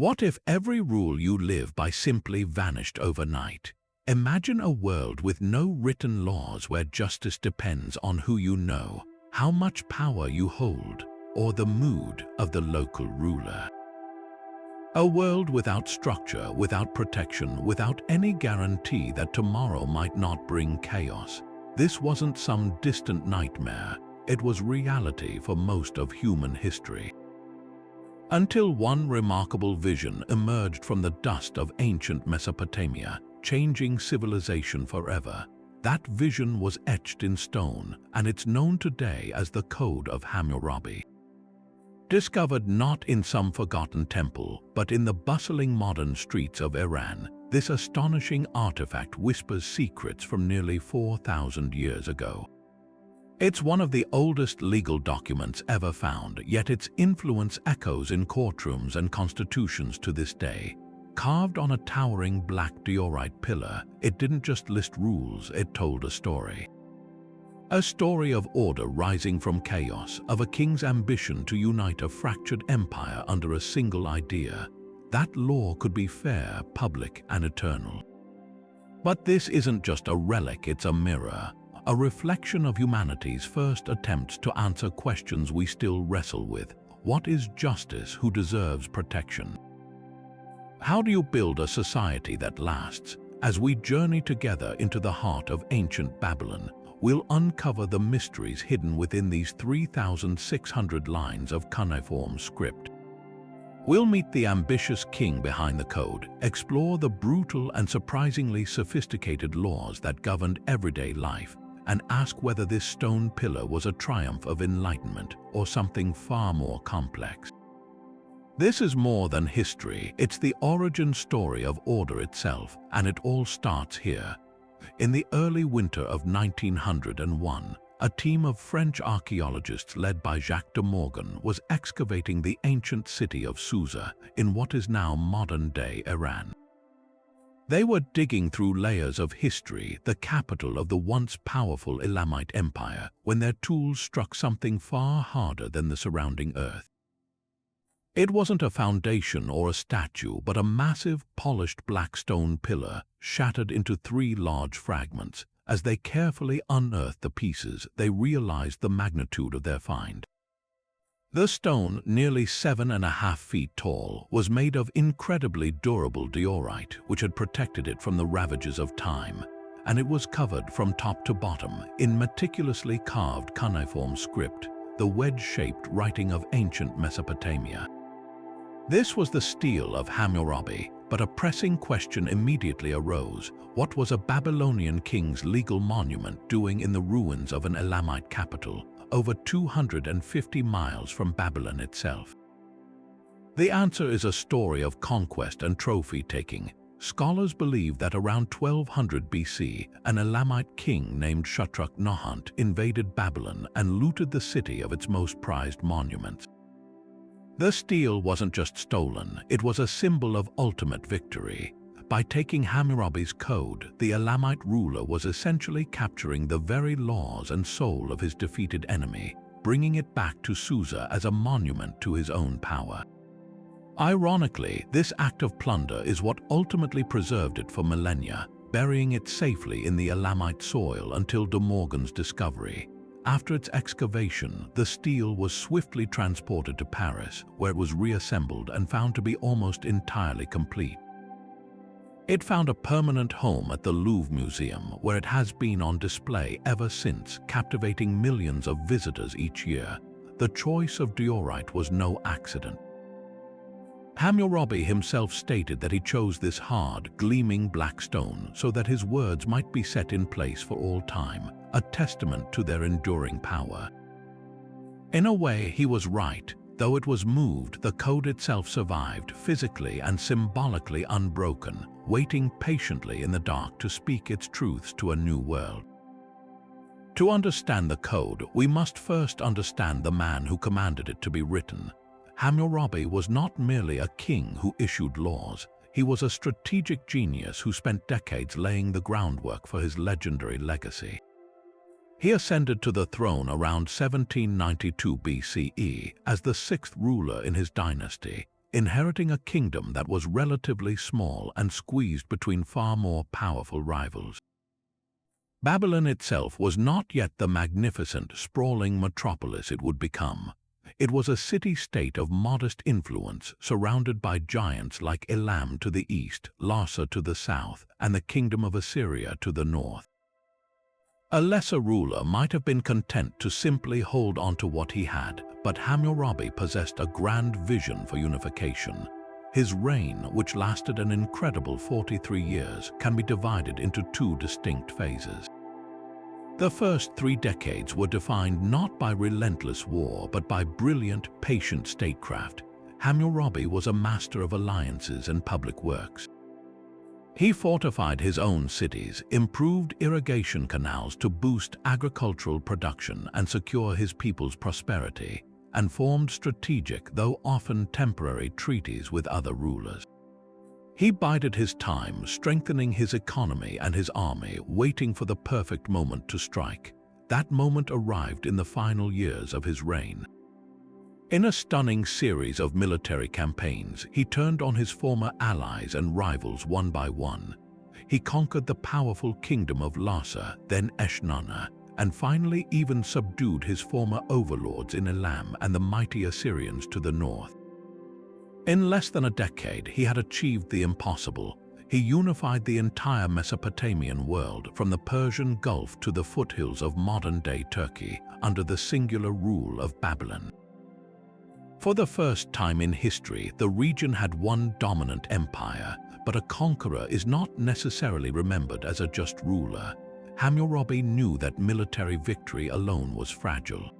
What if every rule you live by simply vanished overnight? Imagine a world with no written laws where justice depends on who you know, how much power you hold, or the mood of the local ruler. A world without structure, without protection, without any guarantee that tomorrow might not bring chaos. This wasn't some distant nightmare, it was reality for most of human history. Until one remarkable vision emerged from the dust of ancient Mesopotamia, changing civilization forever. That vision was etched in stone, and it's known today as the Code of Hammurabi. Discovered not in some forgotten temple, but in the bustling modern streets of Iran, this astonishing artifact whispers secrets from nearly 4,000 years ago. It's one of the oldest legal documents ever found, yet its influence echoes in courtrooms and constitutions to this day. Carved on a towering black diorite pillar, it didn't just list rules, it told a story. A story of order rising from chaos, of a king's ambition to unite a fractured empire under a single idea. That law could be fair, public, and eternal. But this isn't just a relic, it's a mirror, a reflection of humanity's first attempts to answer questions we still wrestle with. What is justice? Who deserves protection? How do you build a society that lasts? As we journey together into the heart of ancient Babylon, we'll uncover the mysteries hidden within these 3,600 lines of cuneiform script. We'll meet the ambitious king behind the code, explore the brutal and surprisingly sophisticated laws that governed everyday life, and ask whether this stone pillar was a triumph of enlightenment or something far more complex. This is more than history, it's the origin story of order itself, and it all starts here. In the early winter of 1901, a team of French archaeologists led by Jacques de Morgan was excavating the ancient city of Susa in what is now modern-day Iran. They were digging through layers of history, the capital of the once powerful Elamite Empire, when their tools struck something far harder than the surrounding earth. It wasn't a foundation or a statue, but a massive, polished black stone pillar shattered into 3 large fragments. As they carefully unearthed the pieces, they realized the magnitude of their find. The stone, nearly 7.5 feet tall, was made of incredibly durable diorite, which had protected it from the ravages of time, and it was covered from top to bottom in meticulously carved cuneiform script, the wedge-shaped writing of ancient Mesopotamia. This was the stele of Hammurabi, but a pressing question immediately arose. What was a Babylonian king's legal monument doing in the ruins of an Elamite capital, over 250 miles from Babylon itself? The answer is a story of conquest and trophy-taking. Scholars believe that around 1200 BC, an Elamite king named Shutruk-Nahant invaded Babylon and looted the city of its most prized monuments. The stele wasn't just stolen, it was a symbol of ultimate victory. By taking Hammurabi's code, the Elamite ruler was essentially capturing the very laws and soul of his defeated enemy, bringing it back to Susa as a monument to his own power. Ironically, this act of plunder is what ultimately preserved it for millennia, burying it safely in the Elamite soil until De Morgan's discovery. After its excavation, the stele was swiftly transported to Paris, where it was reassembled and found to be almost entirely complete. It found a permanent home at the Louvre Museum, where it has been on display ever since, captivating millions of visitors each year. The choice of diorite was no accident. Hammurabi himself stated that he chose this hard, gleaming black stone so that his words might be set in place for all time, a testament to their enduring power. In a way, he was right. Though it was moved, the code itself survived, physically and symbolically unbroken, waiting patiently in the dark to speak its truths to a new world. To understand the code, we must first understand the man who commanded it to be written. Hammurabi was not merely a king who issued laws. He was a strategic genius who spent decades laying the groundwork for his legendary legacy. He ascended to the throne around 1792 BCE as the 6th ruler in his dynasty, inheriting a kingdom that was relatively small and squeezed between far more powerful rivals. Babylon itself was not yet the magnificent, sprawling metropolis it would become. It was a city-state of modest influence, surrounded by giants like Elam to the east, Larsa to the south, and the kingdom of Assyria to the north. A lesser ruler might have been content to simply hold on to what he had, but Hammurabi possessed a grand vision for unification. His reign, which lasted an incredible 43 years, can be divided into two distinct phases. The first 3 decades were defined not by relentless war, but by brilliant, patient statecraft. Hammurabi was a master of alliances and public works. He fortified his own cities, improved irrigation canals to boost agricultural production and secure his people's prosperity, and formed strategic, though often temporary, treaties with other rulers. He bided his time, strengthening his economy and his army, waiting for the perfect moment to strike. That moment arrived in the final years of his reign. In a stunning series of military campaigns, he turned on his former allies and rivals one by one. He conquered the powerful kingdom of Larsa, then Eshnunna, and finally even subdued his former overlords in Elam and the mighty Assyrians to the north. In less than a decade, he had achieved the impossible. He unified the entire Mesopotamian world, from the Persian Gulf to the foothills of modern-day Turkey, under the singular rule of Babylon. For the first time in history, the region had one dominant empire, but a conqueror is not necessarily remembered as a just ruler. Hammurabi knew that military victory alone was fragile.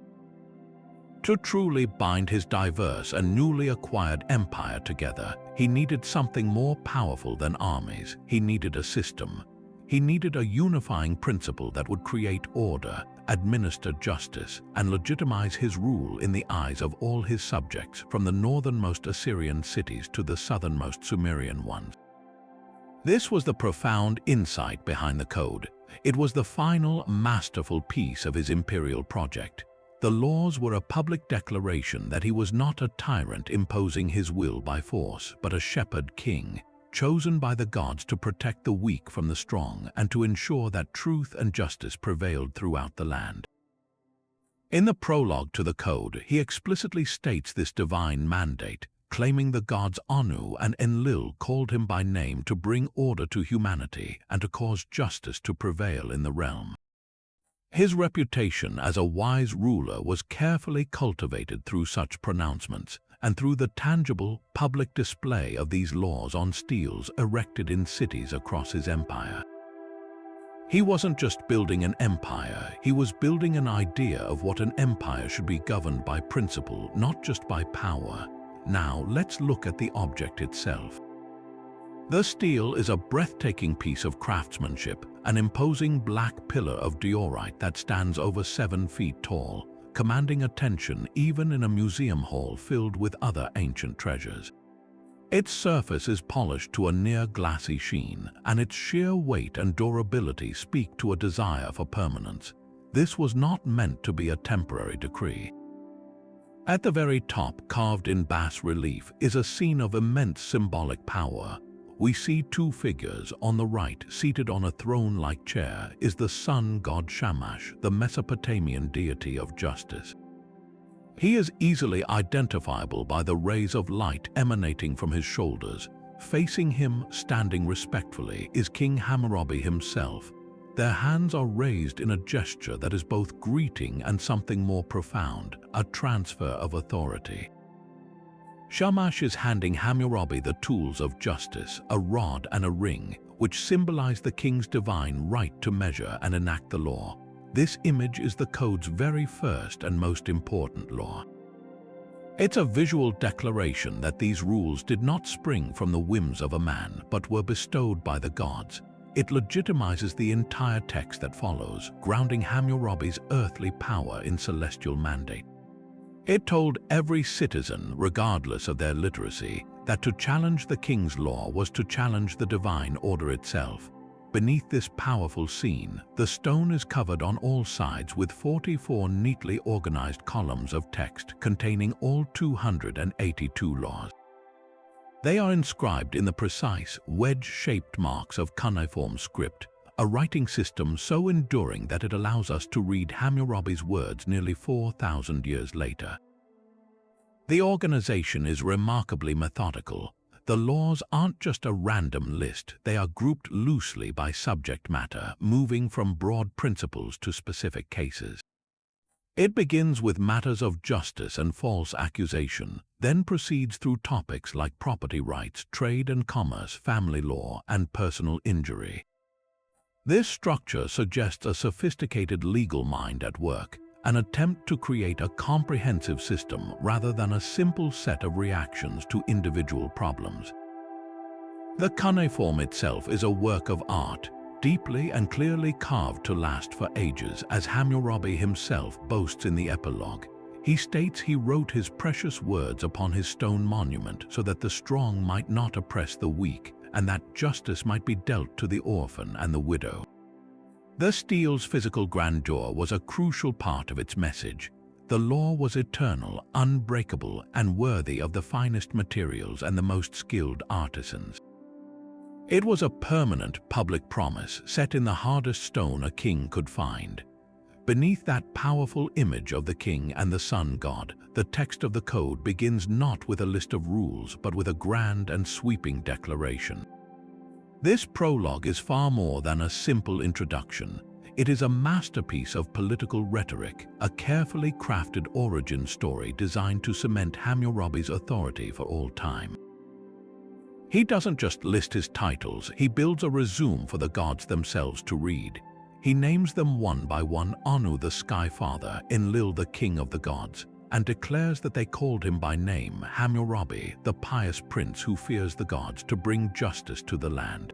To truly bind his diverse and newly acquired empire together, he needed something more powerful than armies. He needed a system. He needed a unifying principle that would create order, administer justice, and legitimize his rule in the eyes of all his subjects, from the northernmost Assyrian cities to the southernmost Sumerian ones. This was the profound insight behind the code. It was the final, masterful piece of his imperial project. The laws were a public declaration that he was not a tyrant imposing his will by force, but a shepherd king, chosen by the gods to protect the weak from the strong and to ensure that truth and justice prevailed throughout the land. In the prologue to the code, he explicitly states this divine mandate, claiming the gods Anu and Enlil called him by name to bring order to humanity and to cause justice to prevail in the realm. His reputation as a wise ruler was carefully cultivated through such pronouncements and through the tangible, public display of these laws on steles erected in cities across his empire. He wasn't just building an empire, he was building an idea of what an empire should be governed by principle, not just by power. Now, let's look at the object itself. The stele is a breathtaking piece of craftsmanship, an imposing black pillar of diorite that stands over 7 feet tall, commanding attention even in a museum hall filled with other ancient treasures. Its surface is polished to a near-glassy sheen, and its sheer weight and durability speak to a desire for permanence. This was not meant to be a temporary decree. At the very top, carved in bas relief, is a scene of immense symbolic power. We see 2 figures. On the right, seated on a throne-like chair, is the sun god Shamash, the Mesopotamian deity of justice. He is easily identifiable by the rays of light emanating from his shoulders. Facing him, standing respectfully, is King Hammurabi himself. Their hands are raised in a gesture that is both greeting and something more profound, a transfer of authority. Shamash is handing Hammurabi the tools of justice, a rod and a ring, which symbolize the king's divine right to measure and enact the law. This image is the code's very first and most important law. It's a visual declaration that these rules did not spring from the whims of a man, but were bestowed by the gods. It legitimizes the entire text that follows, grounding Hammurabi's earthly power in celestial mandate. It told every citizen, regardless of their literacy, that to challenge the king's law was to challenge the divine order itself. Beneath this powerful scene, the stone is covered on all sides with 44 neatly organized columns of text containing all 282 laws. They are inscribed in the precise, wedge-shaped marks of cuneiform script, a writing system so enduring that it allows us to read Hammurabi's words nearly 4,000 years later. The organization is remarkably methodical. The laws aren't just a random list, they are grouped loosely by subject matter, moving from broad principles to specific cases. It begins with matters of justice and false accusation, then proceeds through topics like property rights, trade and commerce, family law, and personal injury. This structure suggests a sophisticated legal mind at work, an attempt to create a comprehensive system rather than a simple set of reactions to individual problems. The cuneiform itself is a work of art, deeply and clearly carved to last for ages, as Hammurabi himself boasts in the epilogue. He states he wrote his precious words upon his stone monument so that the strong might not oppress the weak, and that justice might be dealt to the orphan and the widow. The stele's physical grandeur was a crucial part of its message. The law was eternal, unbreakable, and worthy of the finest materials and the most skilled artisans. It was a permanent public promise set in the hardest stone a king could find. Beneath that powerful image of the king and the sun god, the text of the code begins not with a list of rules but with a grand and sweeping declaration. This prologue is far more than a simple introduction. It is a masterpiece of political rhetoric, a carefully crafted origin story designed to cement Hammurabi's authority for all time. He doesn't just list his titles, he builds a resume for the gods themselves to read. He names them one by one: Anu the Sky Father, Enlil the King of the Gods, and declares that they called him by name, Hammurabi, the pious prince who fears the gods to bring justice to the land.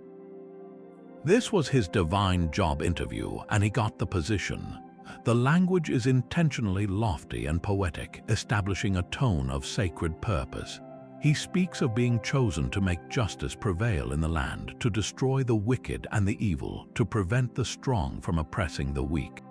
This was his divine job interview, and he got the position. The language is intentionally lofty and poetic, establishing a tone of sacred purpose. He speaks of being chosen to make justice prevail in the land, to destroy the wicked and the evil, to prevent the strong from oppressing the weak.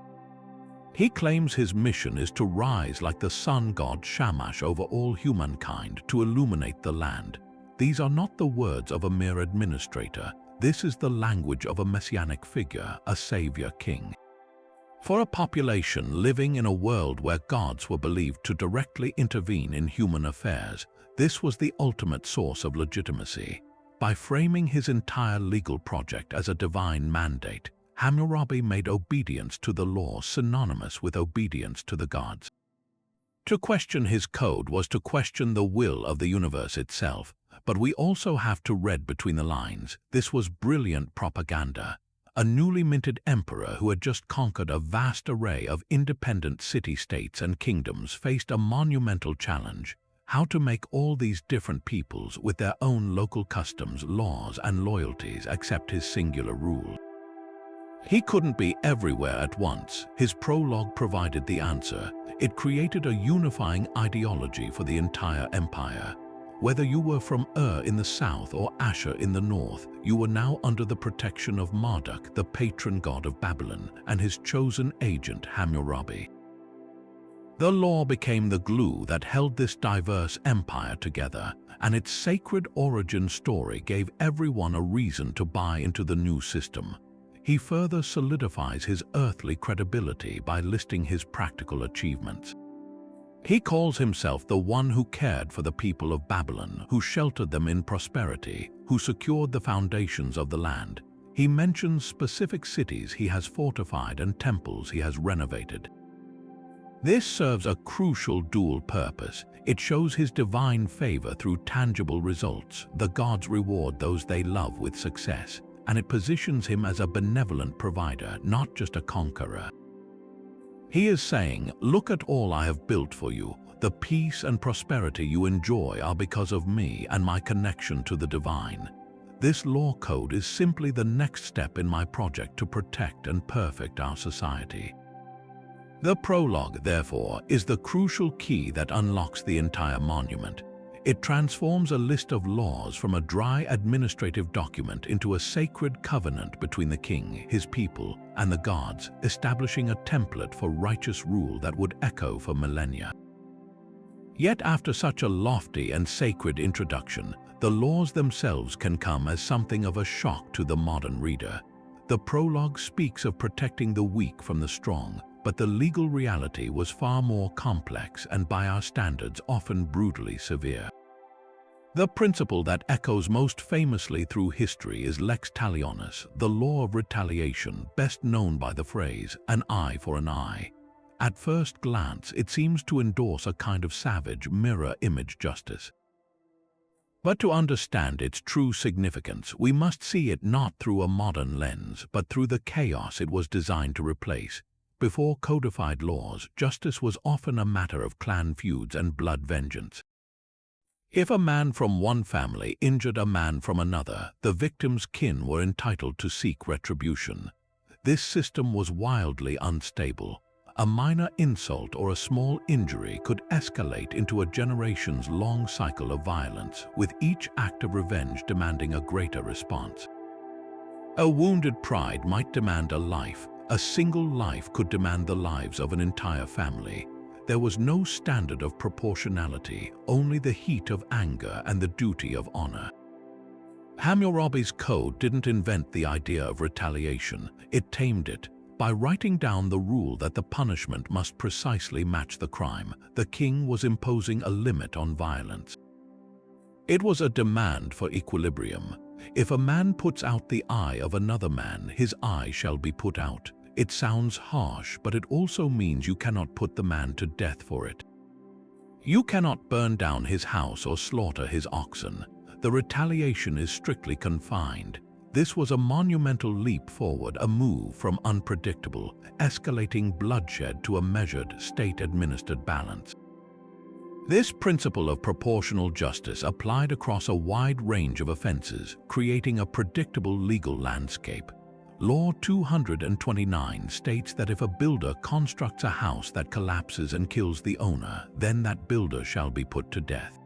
He claims his mission is to rise like the sun god Shamash over all humankind, to illuminate the land. These are not the words of a mere administrator. This is the language of a messianic figure, a savior king. For a population living in a world where gods were believed to directly intervene in human affairs, this was the ultimate source of legitimacy. By framing his entire legal project as a divine mandate, Hammurabi made obedience to the law synonymous with obedience to the gods. To question his code was to question the will of the universe itself, but we also have to read between the lines. This was brilliant propaganda. A newly minted emperor who had just conquered a vast array of independent city-states and kingdoms faced a monumental challenge: how to make all these different peoples with their own local customs, laws, and loyalties accept his singular rule. He couldn't be everywhere at once. His prologue provided the answer. It created a unifying ideology for the entire empire. Whether you were from Ur in the south or Ashur in the north, you were now under the protection of Marduk, the patron god of Babylon, and his chosen agent Hammurabi. The law became the glue that held this diverse empire together, and its sacred origin story gave everyone a reason to buy into the new system. He further solidifies his earthly credibility by listing his practical achievements. He calls himself the one who cared for the people of Babylon, who sheltered them in prosperity, who secured the foundations of the land. He mentions specific cities he has fortified and temples he has renovated. This serves a crucial dual purpose. It shows his divine favor through tangible results. The gods reward those they love with success, and it positions him as a benevolent provider, not just a conqueror. He is saying, look at all I have built for you. The peace and prosperity you enjoy are because of me and my connection to the divine. This law code is simply the next step in my project to protect and perfect our society. The prologue, therefore, is the crucial key that unlocks the entire monument. It transforms a list of laws from a dry administrative document into a sacred covenant between the king, his people, and the gods, establishing a template for righteous rule that would echo for millennia. Yet after such a lofty and sacred introduction, the laws themselves can come as something of a shock to the modern reader. The prologue speaks of protecting the weak from the strong, but the legal reality was far more complex and, by our standards, often brutally severe. The principle that echoes most famously through history is lex talionis, the law of retaliation, best known by the phrase, an eye for an eye. At first glance, it seems to endorse a kind of savage, mirror-image justice. But to understand its true significance, we must see it not through a modern lens, but through the chaos it was designed to replace. Before codified laws, justice was often a matter of clan feuds and blood vengeance. If a man from one family injured a man from another, the victim's kin were entitled to seek retribution. This system was wildly unstable. A minor insult or a small injury could escalate into a generations-long cycle of violence, with each act of revenge demanding a greater response. A wounded pride might demand a life. A single life could demand the lives of an entire family. There was no standard of proportionality, only the heat of anger and the duty of honor. Hammurabi's code didn't invent the idea of retaliation, it tamed it. By writing down the rule that the punishment must precisely match the crime, the king was imposing a limit on violence. It was a demand for equilibrium. If a man puts out the eye of another man, his eye shall be put out. It sounds harsh, but it also means you cannot put the man to death for it. You cannot burn down his house or slaughter his oxen. The retaliation is strictly confined. This was a monumental leap forward, a move from unpredictable, escalating bloodshed to a measured, state-administered balance. This principle of proportional justice applied across a wide range of offenses, creating a predictable legal landscape. Law 229 states that if a builder constructs a house that collapses and kills the owner, then that builder shall be put to death.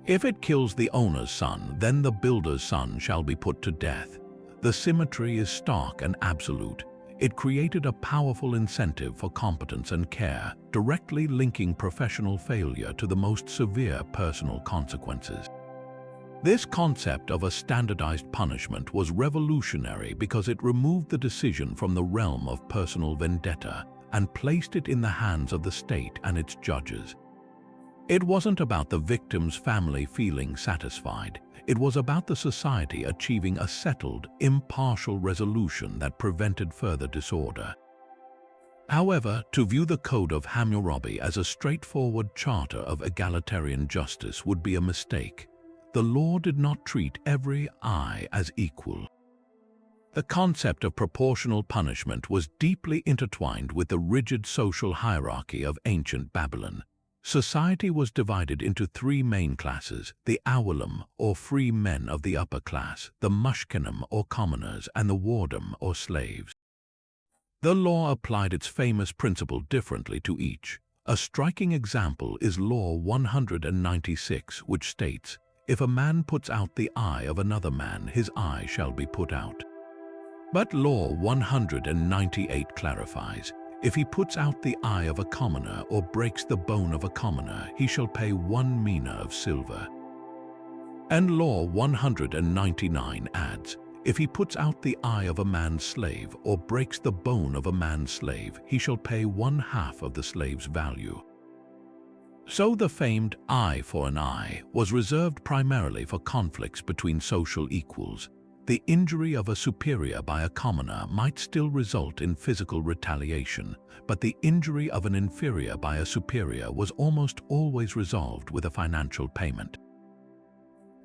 If it kills the owner's son, then the builder's son shall be put to death. The symmetry is stark and absolute. It created a powerful incentive for competence and care, directly linking professional failure to the most severe personal consequences. This concept of a standardized punishment was revolutionary because it removed the decision from the realm of personal vendetta and placed it in the hands of the state and its judges. It wasn't about the victim's family feeling satisfied. It was about the society achieving a settled, impartial resolution that prevented further disorder. However, to view the Code of Hammurabi as a straightforward charter of egalitarian justice would be a mistake. The law did not treat every eye as equal. The concept of proportional punishment was deeply intertwined with the rigid social hierarchy of ancient Babylon. Society was divided into three main classes: the awalum, or free men of the upper class, the mushkenim, or commoners, and the wardum, or slaves. The law applied its famous principle differently to each. A striking example is Law 196, which states, "If a man puts out the eye of another man, his eye shall be put out." But Law 198 clarifies, "If he puts out the eye of a commoner or breaks the bone of a commoner, he shall pay 1 mina of silver." And Law 199 adds, "If he puts out the eye of a man's slave or breaks the bone of a man's slave, he shall pay 1/2 of the slave's value." So the famed eye for an eye was reserved primarily for conflicts between social equals. The injury of a superior by a commoner might still result in physical retaliation, but the injury of an inferior by a superior was almost always resolved with a financial payment.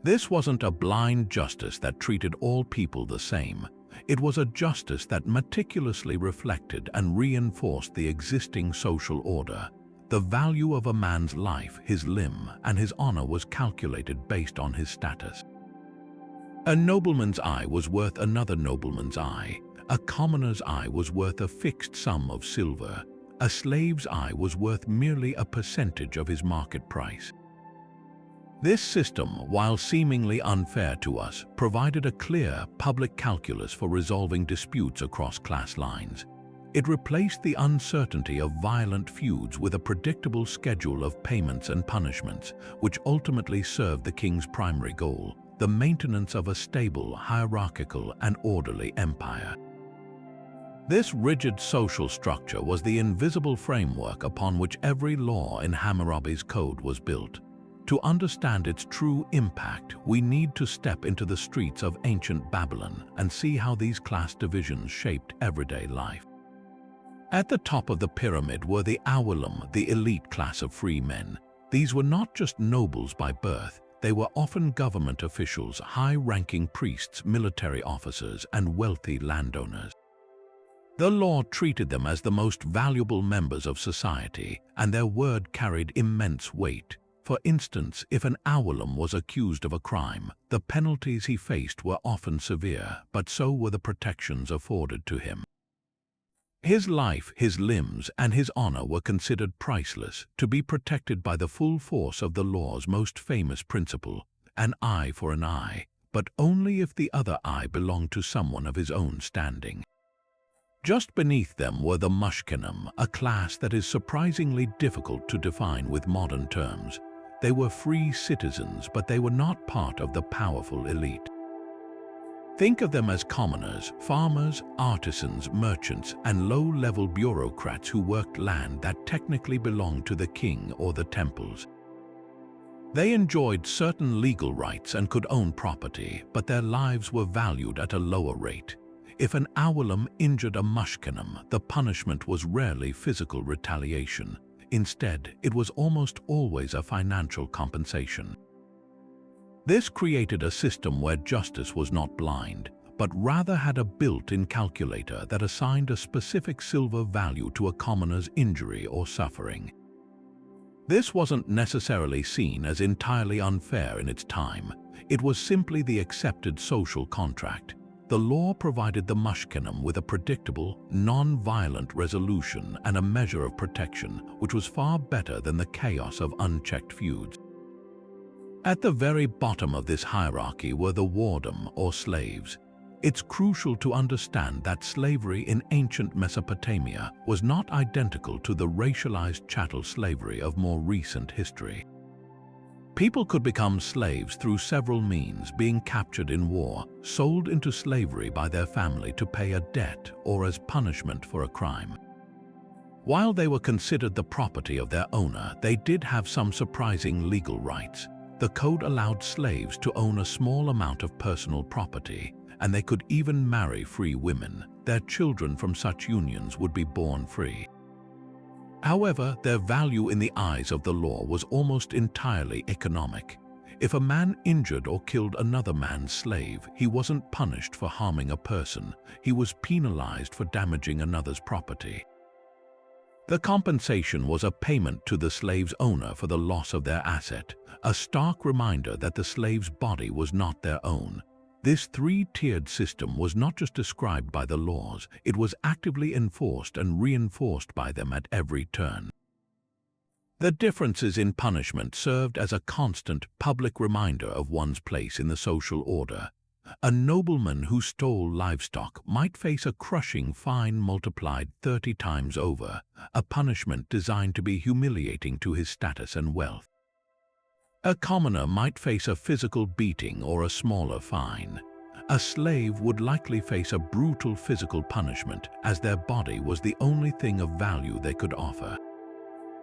This wasn't a blind justice that treated all people the same. It was a justice that meticulously reflected and reinforced the existing social order. The value of a man's life, his limb, and his honor was calculated based on his status. A nobleman's eye was worth another nobleman's eye. A commoner's eye was worth a fixed sum of silver. A slave's eye was worth merely a percentage of his market price. This system, while seemingly unfair to us, provided a clear, public calculus for resolving disputes across class lines. It replaced the uncertainty of violent feuds with a predictable schedule of payments and punishments, which ultimately served the king's primary goal, the maintenance of a stable, hierarchical, and orderly empire. This rigid social structure was the invisible framework upon which every law in Hammurabi's code was built. To understand its true impact, we need to step into the streets of ancient Babylon and see how these class divisions shaped everyday life. At the top of the pyramid were the Awalim, the elite class of free men. These were not just nobles by birth, they were often government officials, high-ranking priests, military officers, and wealthy landowners. The law treated them as the most valuable members of society, and their word carried immense weight. For instance, if an Awalim was accused of a crime, the penalties he faced were often severe, but so were the protections afforded to him. His life, his limbs, and his honor were considered priceless, to be protected by the full force of the law's most famous principle, an eye for an eye, but only if the other eye belonged to someone of his own standing. Just beneath them were the Mushkenim, a class that is surprisingly difficult to define with modern terms. They were free citizens, but they were not part of the powerful elite. Think of them as commoners, farmers, artisans, merchants, and low-level bureaucrats who worked land that technically belonged to the king or the temples. They enjoyed certain legal rights and could own property, but their lives were valued at a lower rate. If an Awalim injured a Mushkenim, the punishment was rarely physical retaliation. Instead, it was almost always a financial compensation. This created a system where justice was not blind, but rather had a built-in calculator that assigned a specific silver value to a commoner's injury or suffering. This wasn't necessarily seen as entirely unfair in its time. It was simply the accepted social contract. The law provided the Mushkenim with a predictable, non-violent resolution and a measure of protection, which was far better than the chaos of unchecked feuds. At the very bottom of this hierarchy were the wardom, or slaves. It's crucial to understand that slavery in ancient Mesopotamia was not identical to the racialized chattel slavery of more recent history. People could become slaves through several means: being captured in war, sold into slavery by their family to pay a debt, or as punishment for a crime. While they were considered the property of their owner, they did have some surprising legal rights. The code allowed slaves to own a small amount of personal property, and they could even marry free women. Their children from such unions would be born free. However, their value in the eyes of the law was almost entirely economic. If a man injured or killed another man's slave, he wasn't punished for harming a person. He was penalized for damaging another's property. The compensation was a payment to the slave's owner for the loss of their asset, a stark reminder that the slave's body was not their own. This three-tiered system was not just described by the laws, it was actively enforced and reinforced by them at every turn. The differences in punishment served as a constant public reminder of one's place in the social order. A nobleman who stole livestock might face a crushing fine multiplied 30 times over, a punishment designed to be humiliating to his status and wealth. A commoner might face a physical beating or a smaller fine. A slave would likely face a brutal physical punishment, as their body was the only thing of value they could offer.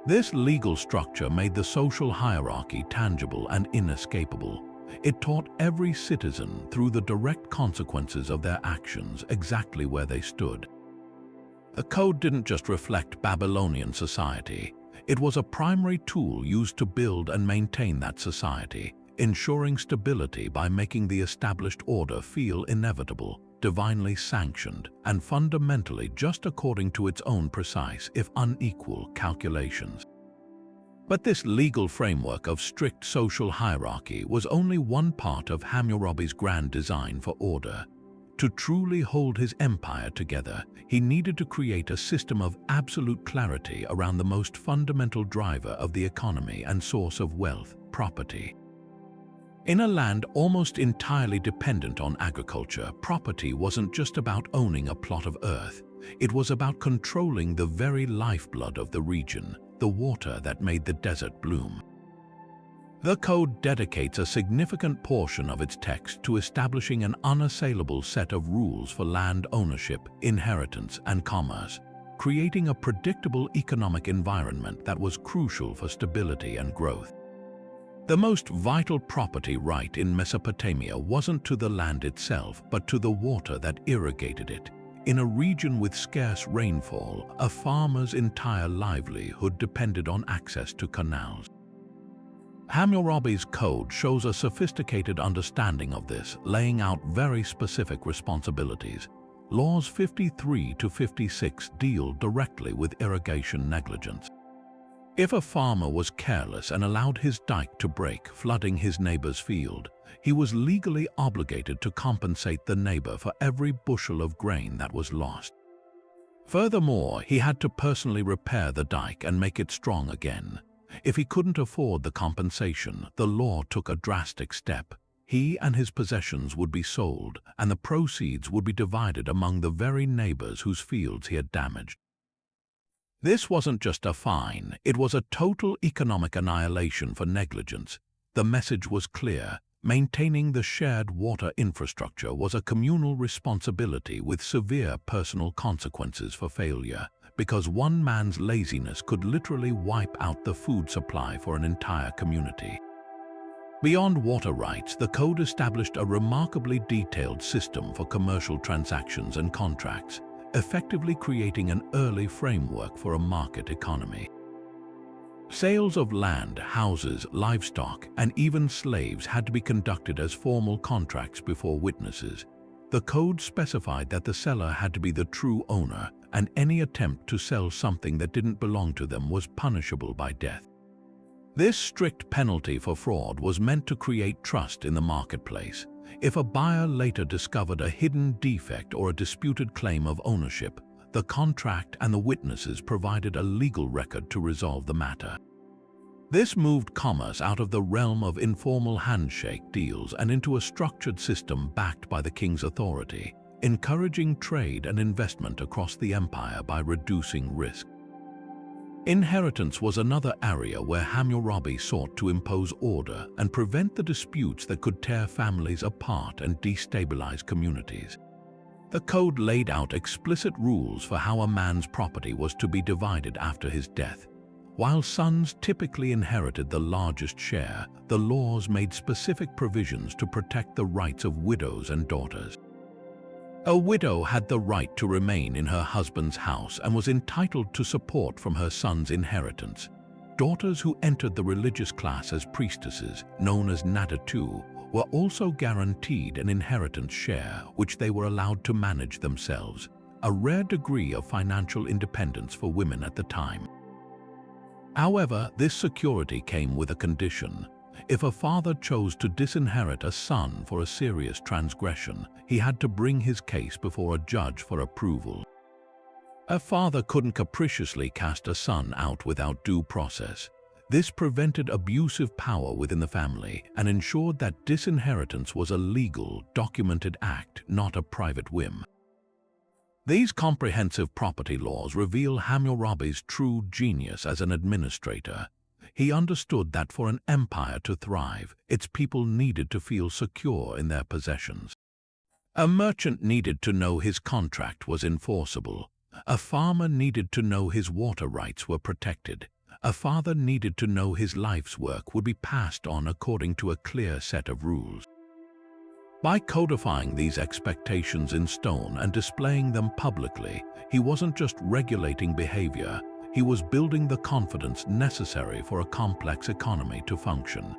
This legal structure made the social hierarchy tangible and inescapable. It taught every citizen, through the direct consequences of their actions, exactly where they stood. The code didn't just reflect Babylonian society. It was a primary tool used to build and maintain that society, ensuring stability by making the established order feel inevitable, divinely sanctioned, and fundamentally just according to its own precise, if unequal, calculations. But this legal framework of strict social hierarchy was only one part of Hammurabi's grand design for order. To truly hold his empire together, he needed to create a system of absolute clarity around the most fundamental driver of the economy and source of wealth, property. In a land almost entirely dependent on agriculture, property wasn't just about owning a plot of earth. It was about controlling the very lifeblood of the region, the water that made the desert bloom. The code dedicates a significant portion of its text to establishing an unassailable set of rules for land ownership, inheritance, and commerce, creating a predictable economic environment that was crucial for stability and growth. The most vital property right in Mesopotamia wasn't to the land itself, but to the water that irrigated it. In a region with scarce rainfall, a farmer's entire livelihood depended on access to canals. Hammurabi's code shows a sophisticated understanding of this, laying out very specific responsibilities. Laws 53 to 56 deal directly with irrigation negligence. If a farmer was careless and allowed his dike to break, flooding his neighbor's field, he was legally obligated to compensate the neighbor for every bushel of grain that was lost. Furthermore, he had to personally repair the dike and make it strong again. If he couldn't afford the compensation, the law took a drastic step. He and his possessions would be sold, and the proceeds would be divided among the very neighbors whose fields he had damaged. This wasn't just a fine, it was a total economic annihilation for negligence. The message was clear: maintaining the shared water infrastructure was a communal responsibility with severe personal consequences for failure, because one man's laziness could literally wipe out the food supply for an entire community. Beyond water rights, the code established a remarkably detailed system for commercial transactions and contracts, effectively creating an early framework for a market economy. Sales of land, houses, livestock, and even slaves had to be conducted as formal contracts before witnesses. The code specified that the seller had to be the true owner, and any attempt to sell something that didn't belong to them was punishable by death. This strict penalty for fraud was meant to create trust in the marketplace. If a buyer later discovered a hidden defect or a disputed claim of ownership, the contract and the witnesses provided a legal record to resolve the matter. This moved commerce out of the realm of informal handshake deals and into a structured system backed by the king's authority, encouraging trade and investment across the empire by reducing risk. Inheritance was another area where Hammurabi sought to impose order and prevent the disputes that could tear families apart and destabilize communities. The code laid out explicit rules for how a man's property was to be divided after his death. While sons typically inherited the largest share, the laws made specific provisions to protect the rights of widows and daughters. A widow had the right to remain in her husband's house and was entitled to support from her son's inheritance. Daughters who entered the religious class as priestesses, known as nadatu, were also guaranteed an inheritance share which they were allowed to manage themselves, a rare degree of financial independence for women at the time. However, this security came with a condition. If a father chose to disinherit a son for a serious transgression, he had to bring his case before a judge for approval. A father couldn't capriciously cast a son out without due process. This prevented abusive power within the family and ensured that disinheritance was a legal, documented act, not a private whim. These comprehensive property laws reveal Hammurabi's true genius as an administrator. He understood that for an empire to thrive, its people needed to feel secure in their possessions. A merchant needed to know his contract was enforceable. A farmer needed to know his water rights were protected. A father needed to know his life's work would be passed on according to a clear set of rules. By codifying these expectations in stone and displaying them publicly, he wasn't just regulating behavior, he was building the confidence necessary for a complex economy to function.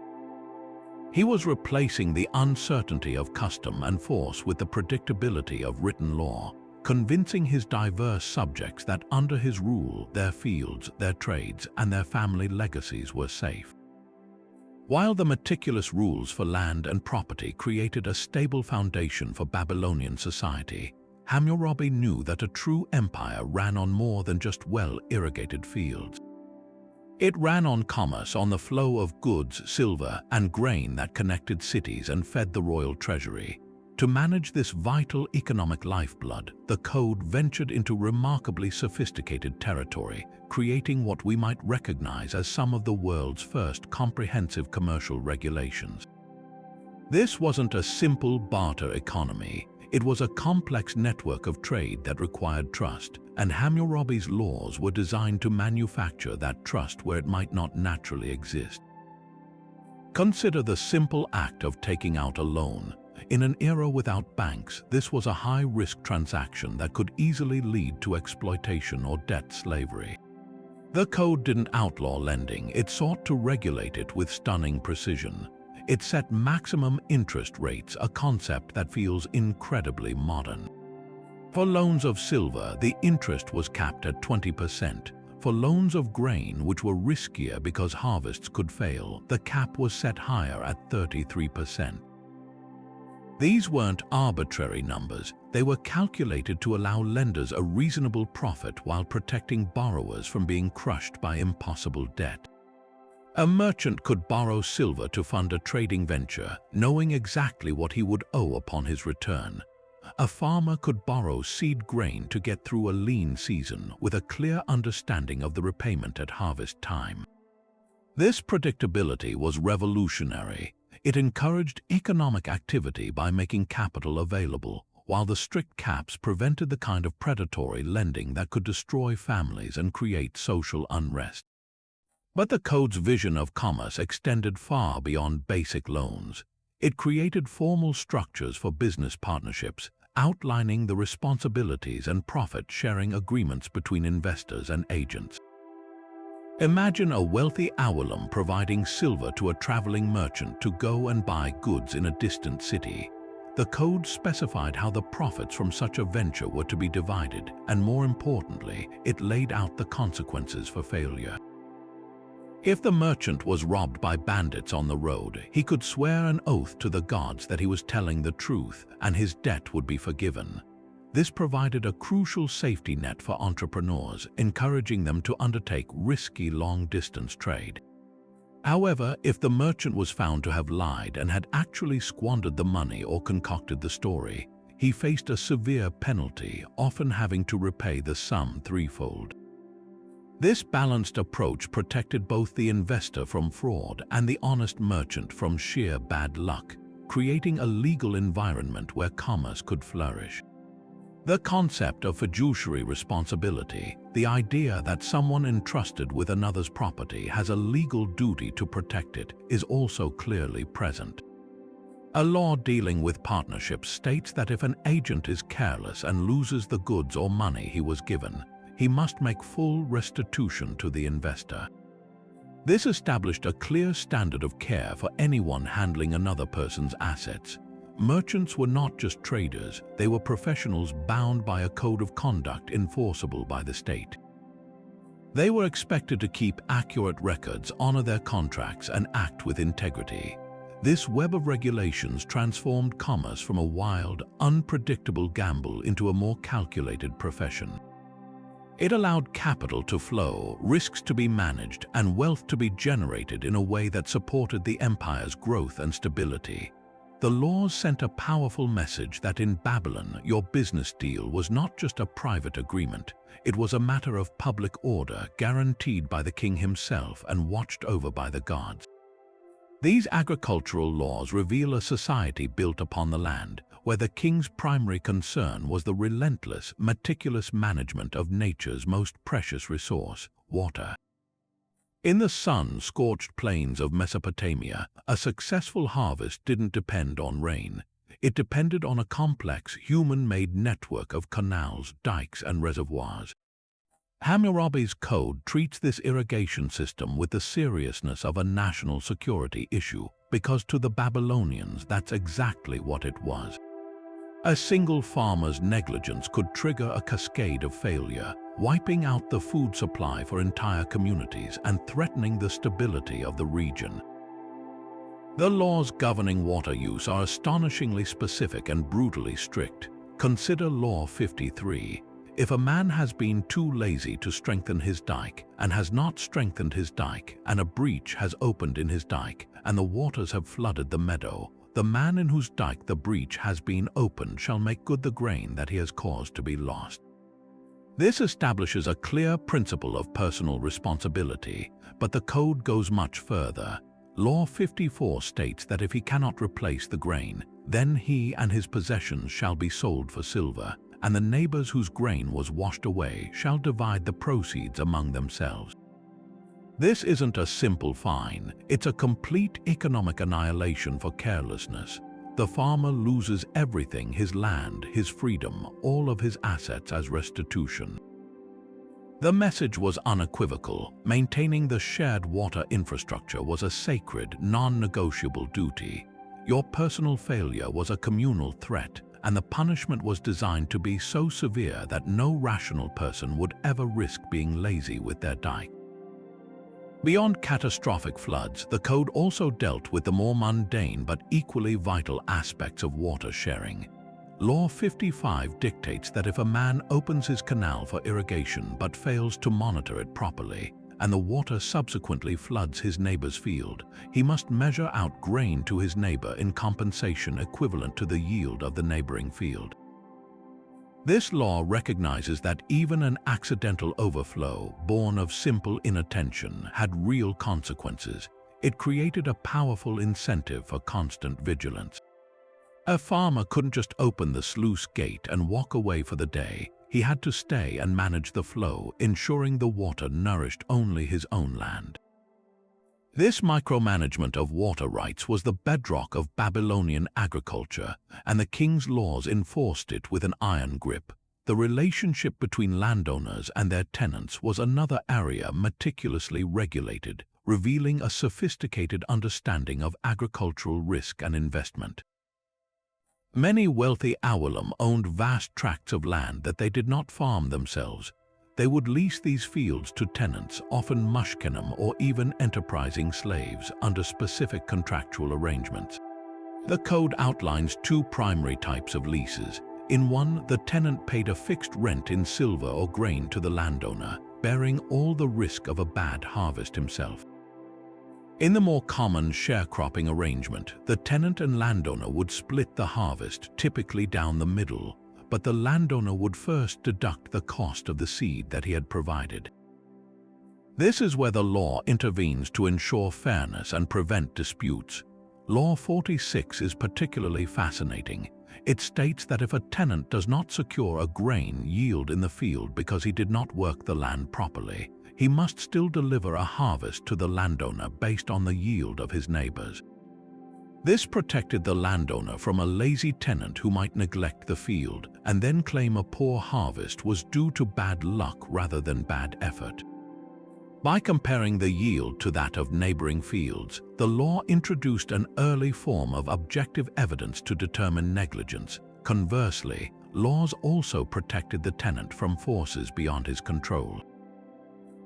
He was replacing the uncertainty of custom and force with the predictability of written law, convincing his diverse subjects that under his rule, their fields, their trades, and their family legacies were safe. While the meticulous rules for land and property created a stable foundation for Babylonian society, Hammurabi knew that a true empire ran on more than just well-irrigated fields. It ran on commerce, on the flow of goods, silver, and grain that connected cities and fed the royal treasury. To manage this vital economic lifeblood, the code ventured into remarkably sophisticated territory, creating what we might recognize as some of the world's first comprehensive commercial regulations. This wasn't a simple barter economy. It was a complex network of trade that required trust, and Hammurabi's laws were designed to manufacture that trust where it might not naturally exist. Consider the simple act of taking out a loan. In an era without banks, this was a high-risk transaction that could easily lead to exploitation or debt slavery. The code didn't outlaw lending, it sought to regulate it with stunning precision. It set maximum interest rates, a concept that feels incredibly modern. For loans of silver, the interest was capped at 20%. For loans of grain, which were riskier because harvests could fail, the cap was set higher at 33%. These weren't arbitrary numbers. They were calculated to allow lenders a reasonable profit while protecting borrowers from being crushed by impossible debt. A merchant could borrow silver to fund a trading venture, knowing exactly what he would owe upon his return. A farmer could borrow seed grain to get through a lean season with a clear understanding of the repayment at harvest time. This predictability was revolutionary. It encouraged economic activity by making capital available, while the strict caps prevented the kind of predatory lending that could destroy families and create social unrest. But the code's vision of commerce extended far beyond basic loans. It created formal structures for business partnerships, outlining the responsibilities and profit-sharing agreements between investors and agents. Imagine a wealthy awolum providing silver to a traveling merchant to go and buy goods in a distant city. The code specified how the profits from such a venture were to be divided, and more importantly, it laid out the consequences for failure. If the merchant was robbed by bandits on the road, he could swear an oath to the gods that he was telling the truth, and his debt would be forgiven. This provided a crucial safety net for entrepreneurs, encouraging them to undertake risky long-distance trade. However, if the merchant was found to have lied and had actually squandered the money or concocted the story, he faced a severe penalty, often having to repay the sum threefold. This balanced approach protected both the investor from fraud and the honest merchant from sheer bad luck, creating a legal environment where commerce could flourish. The concept of fiduciary responsibility, the idea that someone entrusted with another's property has a legal duty to protect it, is also clearly present. A law dealing with partnerships states that if an agent is careless and loses the goods or money he was given, he must make full restitution to the investor. This established a clear standard of care for anyone handling another person's assets. Merchants were not just traders, they were professionals bound by a code of conduct enforceable by the state. They were expected to keep accurate records, honor their contracts, and act with integrity. This web of regulations transformed commerce from a wild, unpredictable gamble into a more calculated profession. It allowed capital to flow, risks to be managed, and wealth to be generated in a way that supported the empire's growth and stability. The laws sent a powerful message that in Babylon, your business deal was not just a private agreement, it was a matter of public order guaranteed by the king himself and watched over by the gods. These agricultural laws reveal a society built upon the land, where the king's primary concern was the relentless, meticulous management of nature's most precious resource, water. In the sun-scorched plains of Mesopotamia, a successful harvest didn't depend on rain. It depended on a complex, human-made network of canals, dikes, and reservoirs. Hammurabi's code treats this irrigation system with the seriousness of a national security issue, because to the Babylonians, that's exactly what it was. A single farmer's negligence could trigger a cascade of failure, wiping out the food supply for entire communities and threatening the stability of the region. The laws governing water use are astonishingly specific and brutally strict. Consider Law 53. If a man has been too lazy to strengthen his dike and has not strengthened his dike, and a breach has opened in his dike and the waters have flooded the meadow, The man in whose dike the breach has been opened shall make good the grain that he has caused to be lost. This establishes a clear principle of personal responsibility, but the code goes much further. Law 54 states that if he cannot replace the grain, then he and his possessions shall be sold for silver, and the neighbors whose grain was washed away shall divide the proceeds among themselves. This isn't a simple fine, it's a complete economic annihilation for carelessness. The farmer loses everything: his land, his freedom, all of his assets as restitution. The message was unequivocal. Maintaining the shared water infrastructure was a sacred, non-negotiable duty. Your personal failure was a communal threat, and the punishment was designed to be so severe that no rational person would ever risk being lazy with their dike. Beyond catastrophic floods, the code also dealt with the more mundane but equally vital aspects of water sharing. Law 55 dictates that if a man opens his canal for irrigation but fails to monitor it properly, and the water subsequently floods his neighbor's field, he must measure out grain to his neighbor in compensation equivalent to the yield of the neighboring field. This law recognizes that even an accidental overflow, born of simple inattention, had real consequences. It created a powerful incentive for constant vigilance. A farmer couldn't just open the sluice gate and walk away for the day. He had to stay and manage the flow, ensuring the water nourished only his own land. This micromanagement of water rights was the bedrock of Babylonian agriculture, and the king's laws enforced it with an iron grip. The relationship between landowners and their tenants was another area meticulously regulated, revealing a sophisticated understanding of agricultural risk and investment. Many wealthy Awalim owned vast tracts of land that they did not farm themselves. They would lease these fields to tenants, often mushkenim or even enterprising slaves, under specific contractual arrangements. The code outlines two primary types of leases. In one, the tenant paid a fixed rent in silver or grain to the landowner, bearing all the risk of a bad harvest himself. In the more common sharecropping arrangement, the tenant and landowner would split the harvest, typically down the middle, but the landowner would first deduct the cost of the seed that he had provided. This is where the law intervenes to ensure fairness and prevent disputes. Law 46 is particularly fascinating. It states that if a tenant does not secure a grain yield in the field because he did not work the land properly, he must still deliver a harvest to the landowner based on the yield of his neighbors. This protected the landowner from a lazy tenant who might neglect the field and then claim a poor harvest was due to bad luck rather than bad effort. By comparing the yield to that of neighboring fields, the law introduced an early form of objective evidence to determine negligence. Conversely, laws also protected the tenant from forces beyond his control.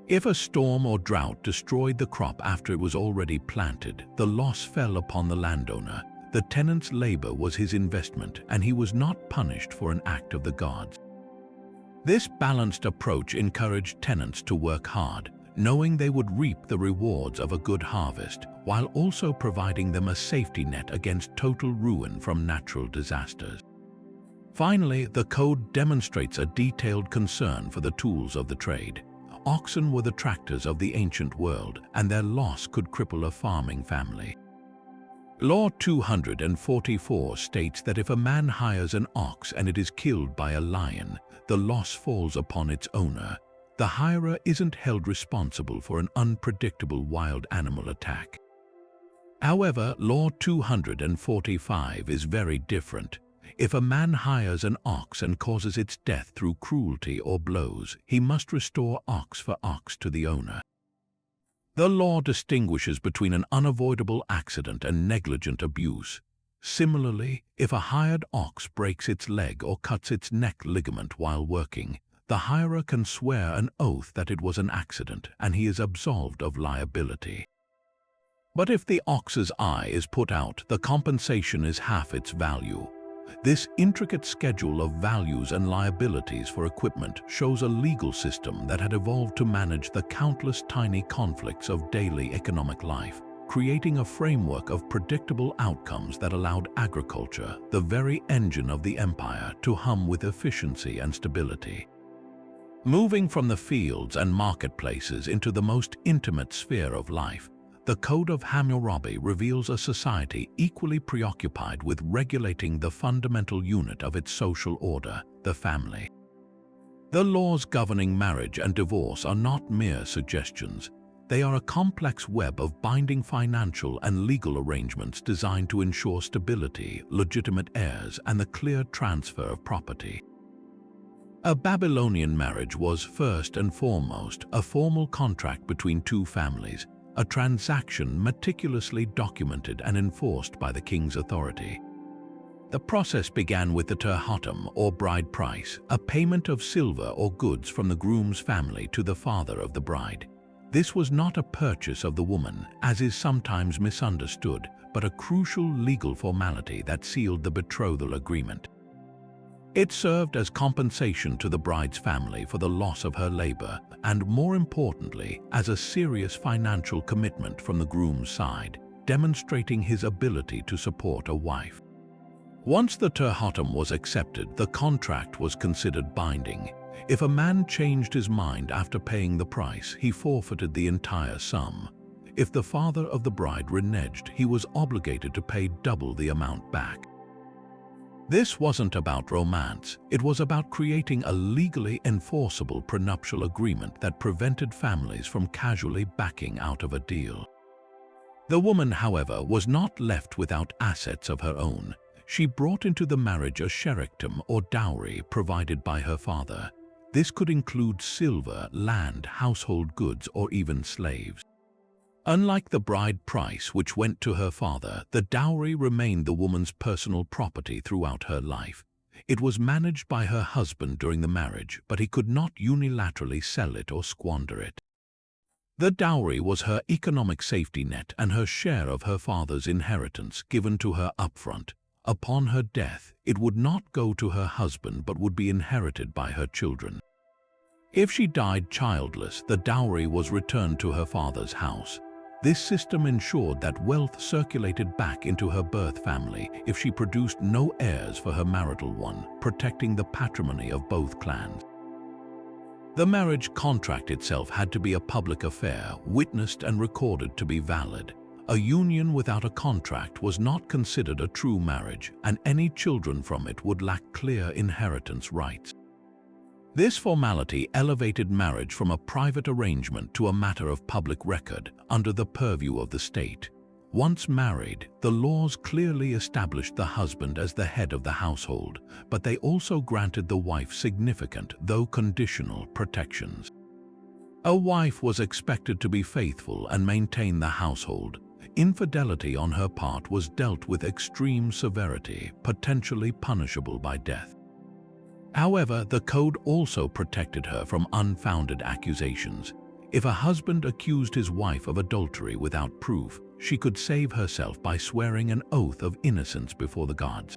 If a storm or drought destroyed the crop after it was already planted, the loss fell upon the landowner. The tenant's labor was his investment, and he was not punished for an act of the gods. This balanced approach encouraged tenants to work hard, knowing they would reap the rewards of a good harvest, while also providing them a safety net against total ruin from natural disasters. Finally, the code demonstrates a detailed concern for the tools of the trade. Oxen were the tractors of the ancient world, and their loss could cripple a farming family. Law 244 states that if a man hires an ox and it is killed by a lion, the loss falls upon its owner. The hirer isn't held responsible for an unpredictable wild animal attack. However, Law 245 is very different. If a man hires an ox and causes its death through cruelty or blows, he must restore ox for ox to the owner. The law distinguishes between an unavoidable accident and negligent abuse. Similarly, if a hired ox breaks its leg or cuts its neck ligament while working, the hirer can swear an oath that it was an accident and he is absolved of liability. But if the ox's eye is put out, the compensation is half its value. This intricate schedule of values and liabilities for equipment shows a legal system that had evolved to manage the countless tiny conflicts of daily economic life. creating a framework of predictable outcomes that allowed agriculture, the very engine of the empire, to hum with efficiency and stability. Moving from the fields and marketplaces into the most intimate sphere of life, the Code of Hammurabi reveals a society equally preoccupied with regulating the fundamental unit of its social order, the family. The laws governing marriage and divorce are not mere suggestions. They are a complex web of binding financial and legal arrangements designed to ensure stability, legitimate heirs, and the clear transfer of property. A Babylonian marriage was, first and foremost, a formal contract between two families, a transaction meticulously documented and enforced by the king's authority. The process began with the terhatum, or bride price, a payment of silver or goods from the groom's family to the father of the bride. This was not a purchase of the woman, as is sometimes misunderstood, but a crucial legal formality that sealed the betrothal agreement. It served as compensation to the bride's family for the loss of her labor, and more importantly, as a serious financial commitment from the groom's side, demonstrating his ability to support a wife. Once the terhatum was accepted, the contract was considered binding. If a man changed his mind after paying the price, he forfeited the entire sum. If the father of the bride reneged, he was obligated to pay double the amount back. This wasn't about romance, it was about creating a legally enforceable prenuptial agreement that prevented families from casually backing out of a deal. The woman, however, was not left without assets of her own. She brought into the marriage a sherictum, or dowry, provided by her father. This could include silver, land, household goods, or even slaves. Unlike the bride price, which went to her father, the dowry remained the woman's personal property throughout her life. It was managed by her husband during the marriage, but he could not unilaterally sell it or squander it. The dowry was her economic safety net and her share of her father's inheritance, given to her upfront. Upon her death, it would not go to her husband but would be inherited by her children. If she died childless, the dowry was returned to her father's house. This system ensured that wealth circulated back into her birth family if she produced no heirs for her marital one, protecting the patrimony of both clans. The marriage contract itself had to be a public affair, witnessed and recorded to be valid. A union without a contract was not considered a true marriage, and any children from it would lack clear inheritance rights. This formality elevated marriage from a private arrangement to a matter of public record, under the purview of the state. Once married, the laws clearly established the husband as the head of the household, but they also granted the wife significant, though conditional, protections. A wife was expected to be faithful and maintain the household. Infidelity on her part was dealt with extreme severity, potentially punishable by death. However, the code also protected her from unfounded accusations. If a husband accused his wife of adultery without proof, she could save herself by swearing an oath of innocence before the gods.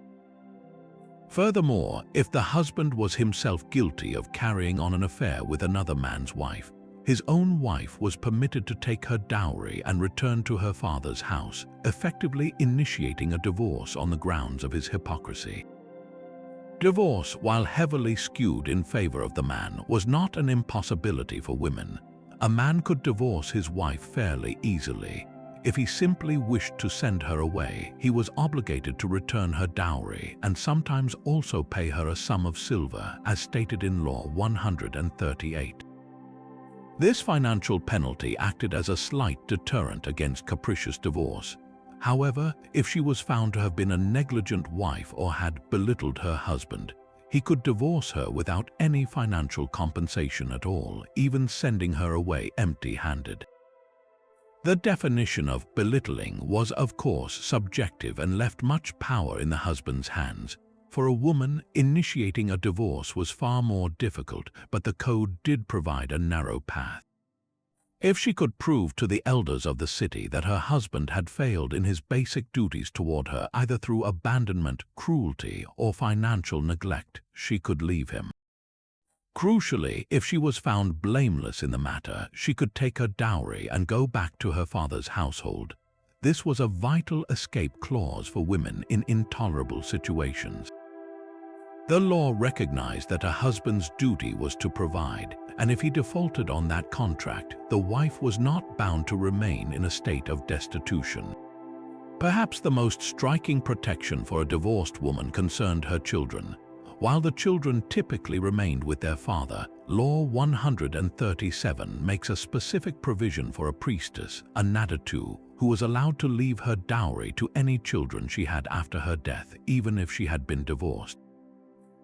Furthermore, if the husband was himself guilty of carrying on an affair with another man's wife, his own wife was permitted to take her dowry and return to her father's house, effectively initiating a divorce on the grounds of his hypocrisy. Divorce, while heavily skewed in favor of the man, was not an impossibility for women. A man could divorce his wife fairly easily. If he simply wished to send her away, he was obligated to return her dowry and sometimes also pay her a sum of silver, as stated in Law 138. This financial penalty acted as a slight deterrent against capricious divorce. However, if she was found to have been a negligent wife or had belittled her husband, he could divorce her without any financial compensation at all, even sending her away empty-handed. The definition of belittling was, of course, subjective and left much power in the husband's hands. For a woman, initiating a divorce was far more difficult, but the code did provide a narrow path. If she could prove to the elders of the city that her husband had failed in his basic duties toward her, either through abandonment, cruelty, or financial neglect, she could leave him. Crucially, if she was found blameless in the matter, she could take her dowry and go back to her father's household. This was a vital escape clause for women in intolerable situations. The law recognized that a husband's duty was to provide, and if he defaulted on that contract, the wife was not bound to remain in a state of destitution. Perhaps the most striking protection for a divorced woman concerned her children. While the children typically remained with their father, Law 137 makes a specific provision for a priestess, a nadatu, who was allowed to leave her dowry to any children she had after her death, even if she had been divorced.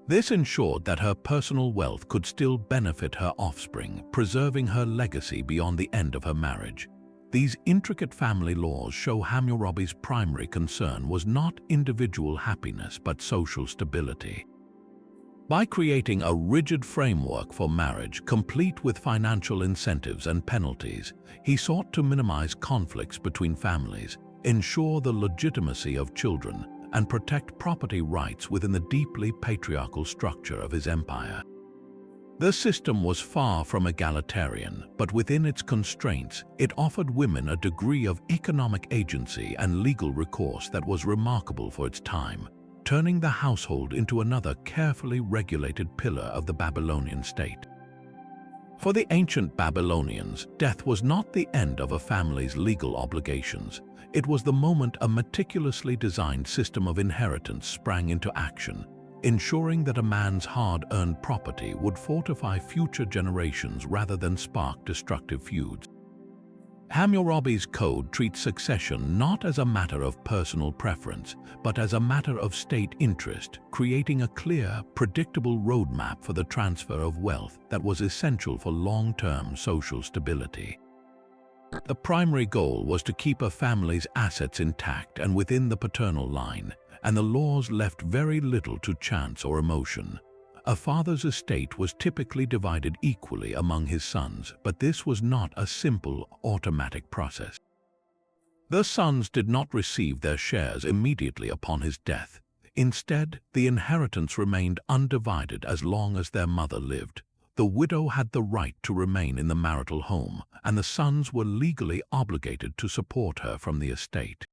This ensured that her personal wealth could still benefit her offspring, preserving her legacy beyond the end of her marriage. These intricate family laws show Hammurabi's primary concern was not individual happiness but social stability. By creating a rigid framework for marriage, complete with financial incentives and penalties, he sought to minimize conflicts between families, ensure the legitimacy of children, and protect property rights within the deeply patriarchal structure of his empire. The system was far from egalitarian, but within its constraints, it offered women a degree of economic agency and legal recourse that was remarkable for its time, turning the household into another carefully regulated pillar of the Babylonian state. For the ancient Babylonians, death was not the end of a family's legal obligations. It was the moment a meticulously designed system of inheritance sprang into action, ensuring that a man's hard-earned property would fortify future generations rather than spark destructive feuds. Hammurabi's code treats succession not as a matter of personal preference, but as a matter of state interest, creating a clear, predictable roadmap for the transfer of wealth that was essential for long-term social stability. The primary goal was to keep a family's assets intact and within the paternal line, and the laws left very little to chance or emotion. A father's estate was typically divided equally among his sons, but this was not a simple, automatic process. The sons did not receive their shares immediately upon his death. Instead, the inheritance remained undivided as long as their mother lived. The widow had the right to remain in the marital home, and the sons were legally obligated to support her from the estate.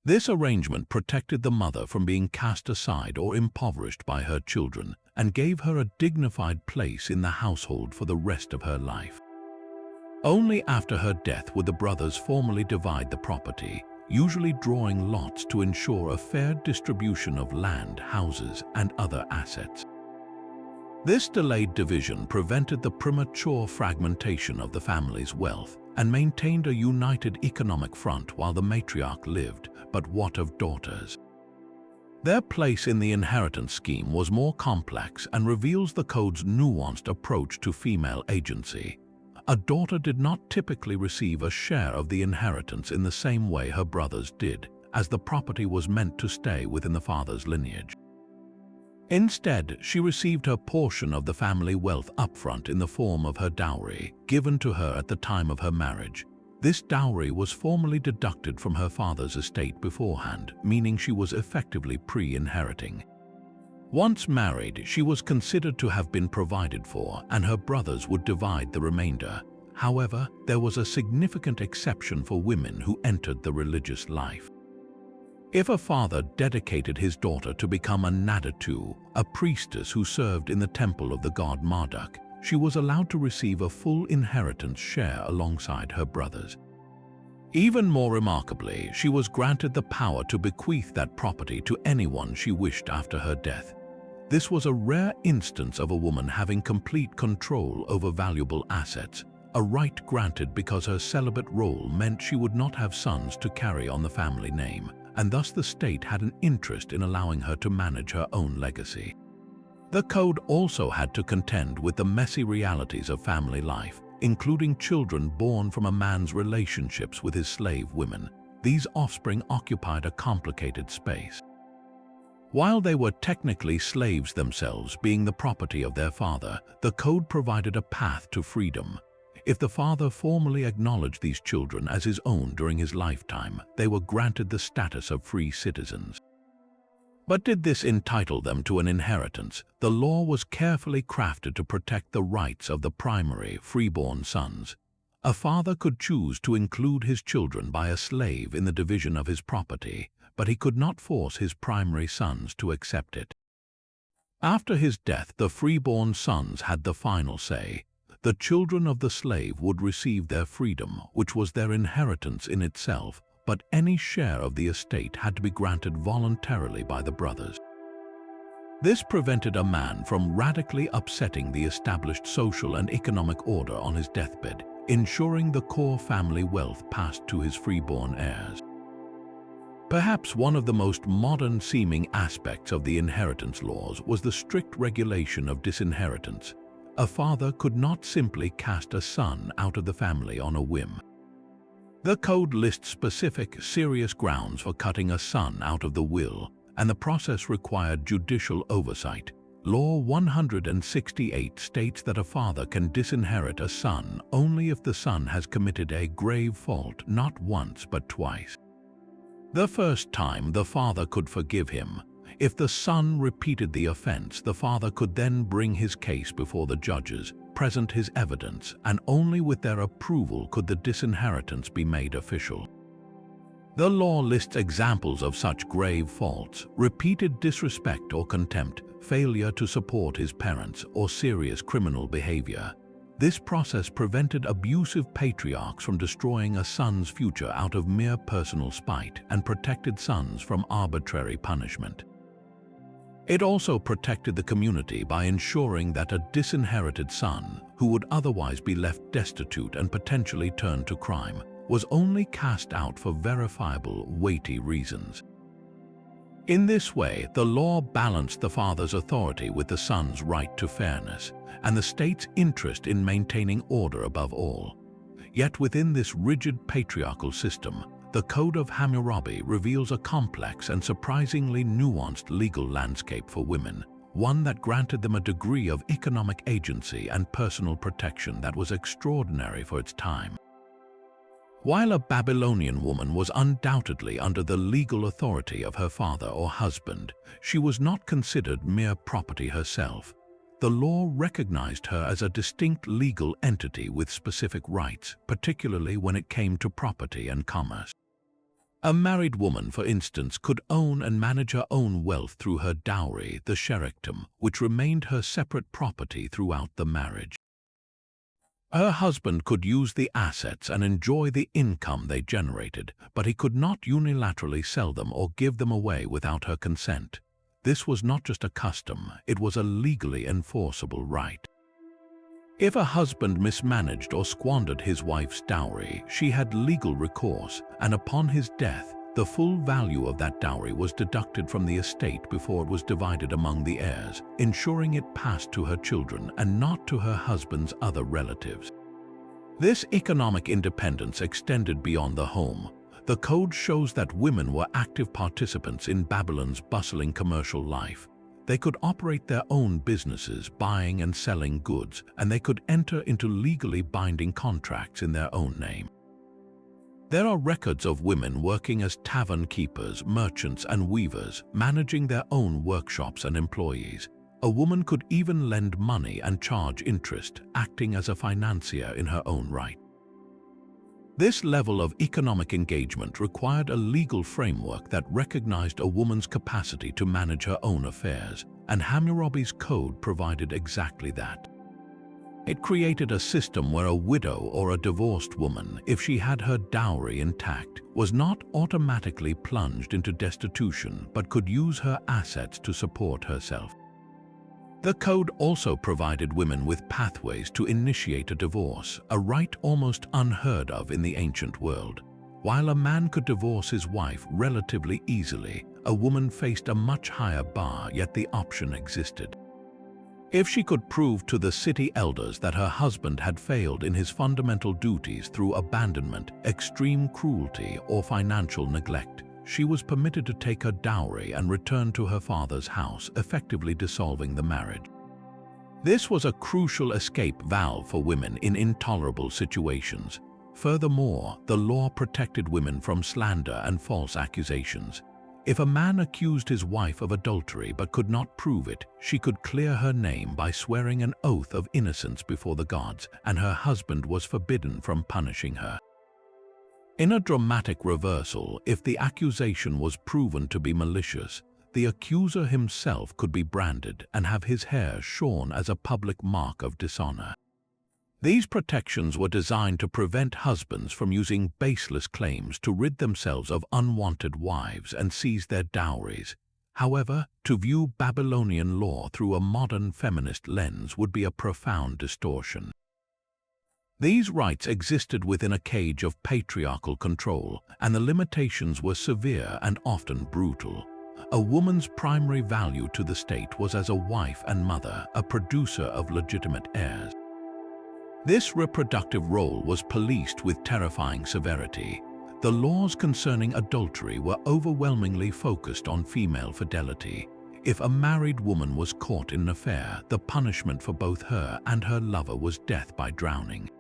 This arrangement protected the mother from being cast aside or impoverished by her children and gave her a dignified place in the household for the rest of her life. Only after her death would the brothers formally divide the property, usually drawing lots to ensure a fair distribution of land, houses, and other assets. This delayed division prevented the premature fragmentation of the family's wealth and maintained a united economic front while the matriarch lived. But what of daughters? Their place in the inheritance scheme was more complex and reveals the code's nuanced approach to female agency. A daughter did not typically receive a share of the inheritance in the same way her brothers did, as the property was meant to stay within the father's lineage. Instead, she received her portion of the family wealth upfront in the form of her dowry, given to her at the time of her marriage. This dowry was formally deducted from her father's estate beforehand, meaning she was effectively pre-inheriting. Once married, she was considered to have been provided for, and her brothers would divide the remainder. However, there was a significant exception for women who entered the religious life. If a father dedicated his daughter to become a nadatu, a priestess who served in the temple of the god Marduk, she was allowed to receive a full inheritance share alongside her brothers. Even more remarkably, she was granted the power to bequeath that property to anyone she wished after her death. This was a rare instance of a woman having complete control over valuable assets, a right granted because her celibate role meant she would not have sons to carry on the family name, and thus the state had an interest in allowing her to manage her own legacy. The code also had to contend with the messy realities of family life, including children born from a man's relationships with his slave women. These offspring occupied a complicated space. While they were technically slaves themselves, being the property of their father, the code provided a path to freedom. If the father formally acknowledged these children as his own during his lifetime, they were granted the status of free citizens. But did this entitle them to an inheritance? The law was carefully crafted to protect the rights of the primary, freeborn sons. A father could choose to include his children by a slave in the division of his property, but he could not force his primary sons to accept it. After his death, the freeborn sons had the final say. The children of the slave would receive their freedom, which was their inheritance in itself, but any share of the estate had to be granted voluntarily by the brothers. This prevented a man from radically upsetting the established social and economic order on his deathbed, ensuring the core family wealth passed to his freeborn heirs. Perhaps one of the most modern-seeming aspects of the inheritance laws was the strict regulation of disinheritance. A father could not simply cast a son out of the family on a whim. The code lists specific, serious grounds for cutting a son out of the will, and the process required judicial oversight. Law 168 states that a father can disinherit a son only if the son has committed a grave fault not once but twice. The first time, the father could forgive him. If the son repeated the offense, the father could then bring his case before the judges, present his evidence, and only with their approval could the disinheritance be made official. The law lists examples of such grave faults: repeated disrespect or contempt, failure to support his parents, or serious criminal behavior. This process prevented abusive patriarchs from destroying a son's future out of mere personal spite and protected sons from arbitrary punishment. It also protected the community by ensuring that a disinherited son, who would otherwise be left destitute and potentially turn to crime, was only cast out for verifiable, weighty reasons. In this way, the law balanced the father's authority with the son's right to fairness, and the state's interest in maintaining order above all. Yet within this rigid patriarchal system, the Code of Hammurabi reveals a complex and surprisingly nuanced legal landscape for women, one that granted them a degree of economic agency and personal protection that was extraordinary for its time. While a Babylonian woman was undoubtedly under the legal authority of her father or husband, she was not considered mere property herself. The law recognized her as a distinct legal entity with specific rights, particularly when it came to property and commerce. A married woman, for instance, could own and manage her own wealth through her dowry, the sherictum, which remained her separate property throughout the marriage. Her husband could use the assets and enjoy the income they generated, but he could not unilaterally sell them or give them away without her consent. This was not just a custom, it was a legally enforceable right. If a husband mismanaged or squandered his wife's dowry, she had legal recourse, and upon his death, the full value of that dowry was deducted from the estate before it was divided among the heirs, ensuring it passed to her children and not to her husband's other relatives. This economic independence extended beyond the home. The code shows that women were active participants in Babylon's bustling commercial life. They could operate their own businesses, buying and selling goods, and they could enter into legally binding contracts in their own name. There are records of women working as tavern keepers, merchants, and weavers, managing their own workshops and employees. A woman could even lend money and charge interest, acting as a financier in her own right. This level of economic engagement required a legal framework that recognized a woman's capacity to manage her own affairs, and Hammurabi's code provided exactly that. It created a system where a widow or a divorced woman, if she had her dowry intact, was not automatically plunged into destitution but could use her assets to support herself. The code also provided women with pathways to initiate a divorce, a right almost unheard of in the ancient world. While a man could divorce his wife relatively easily, a woman faced a much higher bar, yet the option existed. If she could prove to the city elders that her husband had failed in his fundamental duties through abandonment, extreme cruelty, or financial neglect, she was permitted to take her dowry and return to her father's house, effectively dissolving the marriage. This was a crucial escape valve for women in intolerable situations. Furthermore, the law protected women from slander and false accusations. If a man accused his wife of adultery but could not prove it, she could clear her name by swearing an oath of innocence before the gods, and her husband was forbidden from punishing her. In a dramatic reversal, if the accusation was proven to be malicious, the accuser himself could be branded and have his hair shorn as a public mark of dishonor. These protections were designed to prevent husbands from using baseless claims to rid themselves of unwanted wives and seize their dowries. However, to view Babylonian law through a modern feminist lens would be a profound distortion. These rights existed within a cage of patriarchal control, and the limitations were severe and often brutal. A woman's primary value to the state was as a wife and mother, a producer of legitimate heirs. This reproductive role was policed with terrifying severity. The laws concerning adultery were overwhelmingly focused on female fidelity. If a married woman was caught in an affair, the punishment for both her and her lover was death by drowning.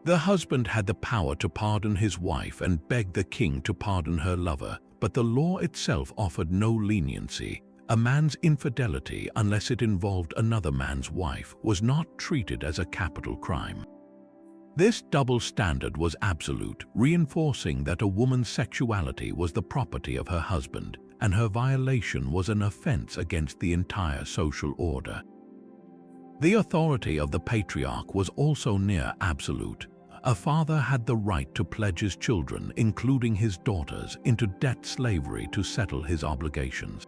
The husband had the power to pardon his wife and beg the king to pardon her lover, but the law itself offered no leniency. A man's infidelity, unless it involved another man's wife, was not treated as a capital crime. This double standard was absolute, reinforcing that a woman's sexuality was the property of her husband, and her violation was an offense against the entire social order. The authority of the patriarch was also near absolute. A father had the right to pledge his children, including his daughters, into debt slavery to settle his obligations.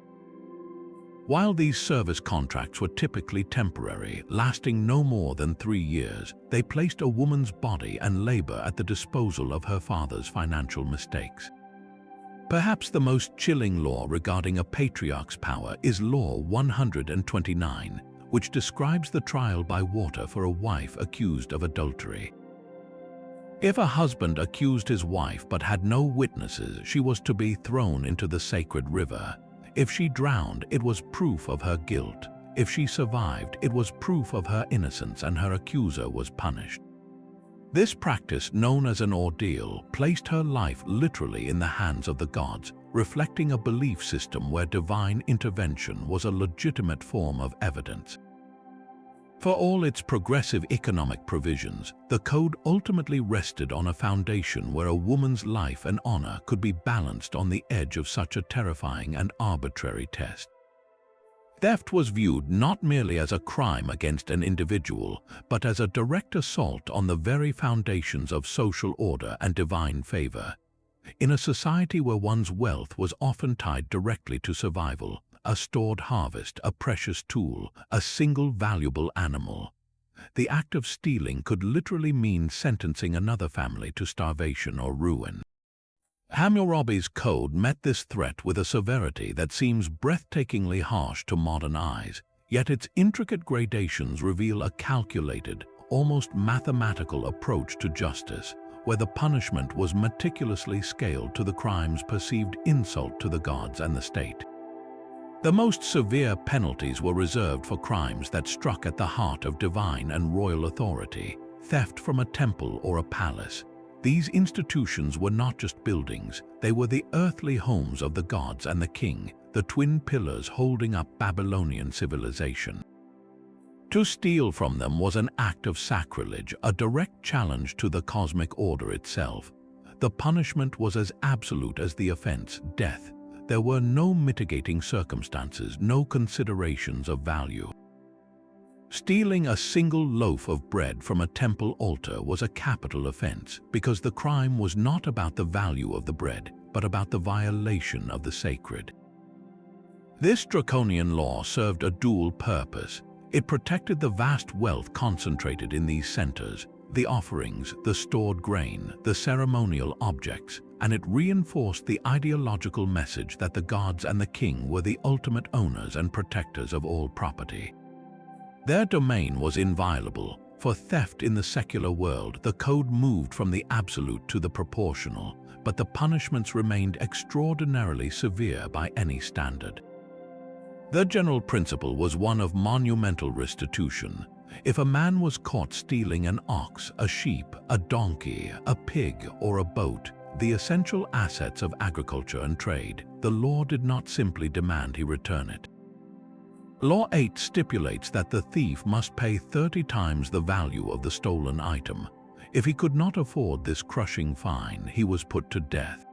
While these service contracts were typically temporary, lasting no more than 3 years, they placed a woman's body and labor at the disposal of her father's financial mistakes. Perhaps the most chilling law regarding a patriarch's power is Law 129, which describes the trial by water for a wife accused of adultery. If a husband accused his wife but had no witnesses, she was to be thrown into the sacred river. If she drowned, it was proof of her guilt. If she survived, it was proof of her innocence, and her accuser was punished. This practice, known as an ordeal, placed her life literally in the hands of the gods, reflecting a belief system where divine intervention was a legitimate form of evidence. For all its progressive economic provisions, the code ultimately rested on a foundation where a woman's life and honor could be balanced on the edge of such a terrifying and arbitrary test. Theft was viewed not merely as a crime against an individual, but as a direct assault on the very foundations of social order and divine favor. In a society where one's wealth was often tied directly to survival, a stored harvest, a precious tool, a single valuable animal, the act of stealing could literally mean sentencing another family to starvation or ruin. Hammurabi's code met this threat with a severity that seems breathtakingly harsh to modern eyes, yet its intricate gradations reveal a calculated, almost mathematical approach to justice, where the punishment was meticulously scaled to the crime's perceived insult to the gods and the state. The most severe penalties were reserved for crimes that struck at the heart of divine and royal authority, theft from a temple or a palace. These institutions were not just buildings, they were the earthly homes of the gods and the king, the twin pillars holding up Babylonian civilization. To steal from them was an act of sacrilege, a direct challenge to the cosmic order itself. The punishment was as absolute as the offense, death. There were no mitigating circumstances, no considerations of value. Stealing a single loaf of bread from a temple altar was a capital offense because the crime was not about the value of the bread, but about the violation of the sacred. This draconian law served a dual purpose. It protected the vast wealth concentrated in these centers, the offerings, the stored grain, the ceremonial objects, and it reinforced the ideological message that the gods and the king were the ultimate owners and protectors of all property. Their domain was inviolable. For theft in the secular world, the code moved from the absolute to the proportional, but the punishments remained extraordinarily severe by any standard. The general principle was one of monumental restitution. If a man was caught stealing an ox, a sheep, a donkey, a pig, or a boat, the essential assets of agriculture and trade, the law did not simply demand he return it. Law 8 stipulates that the thief must pay 30 times the value of the stolen item. If he could not afford this crushing fine, he was put to death.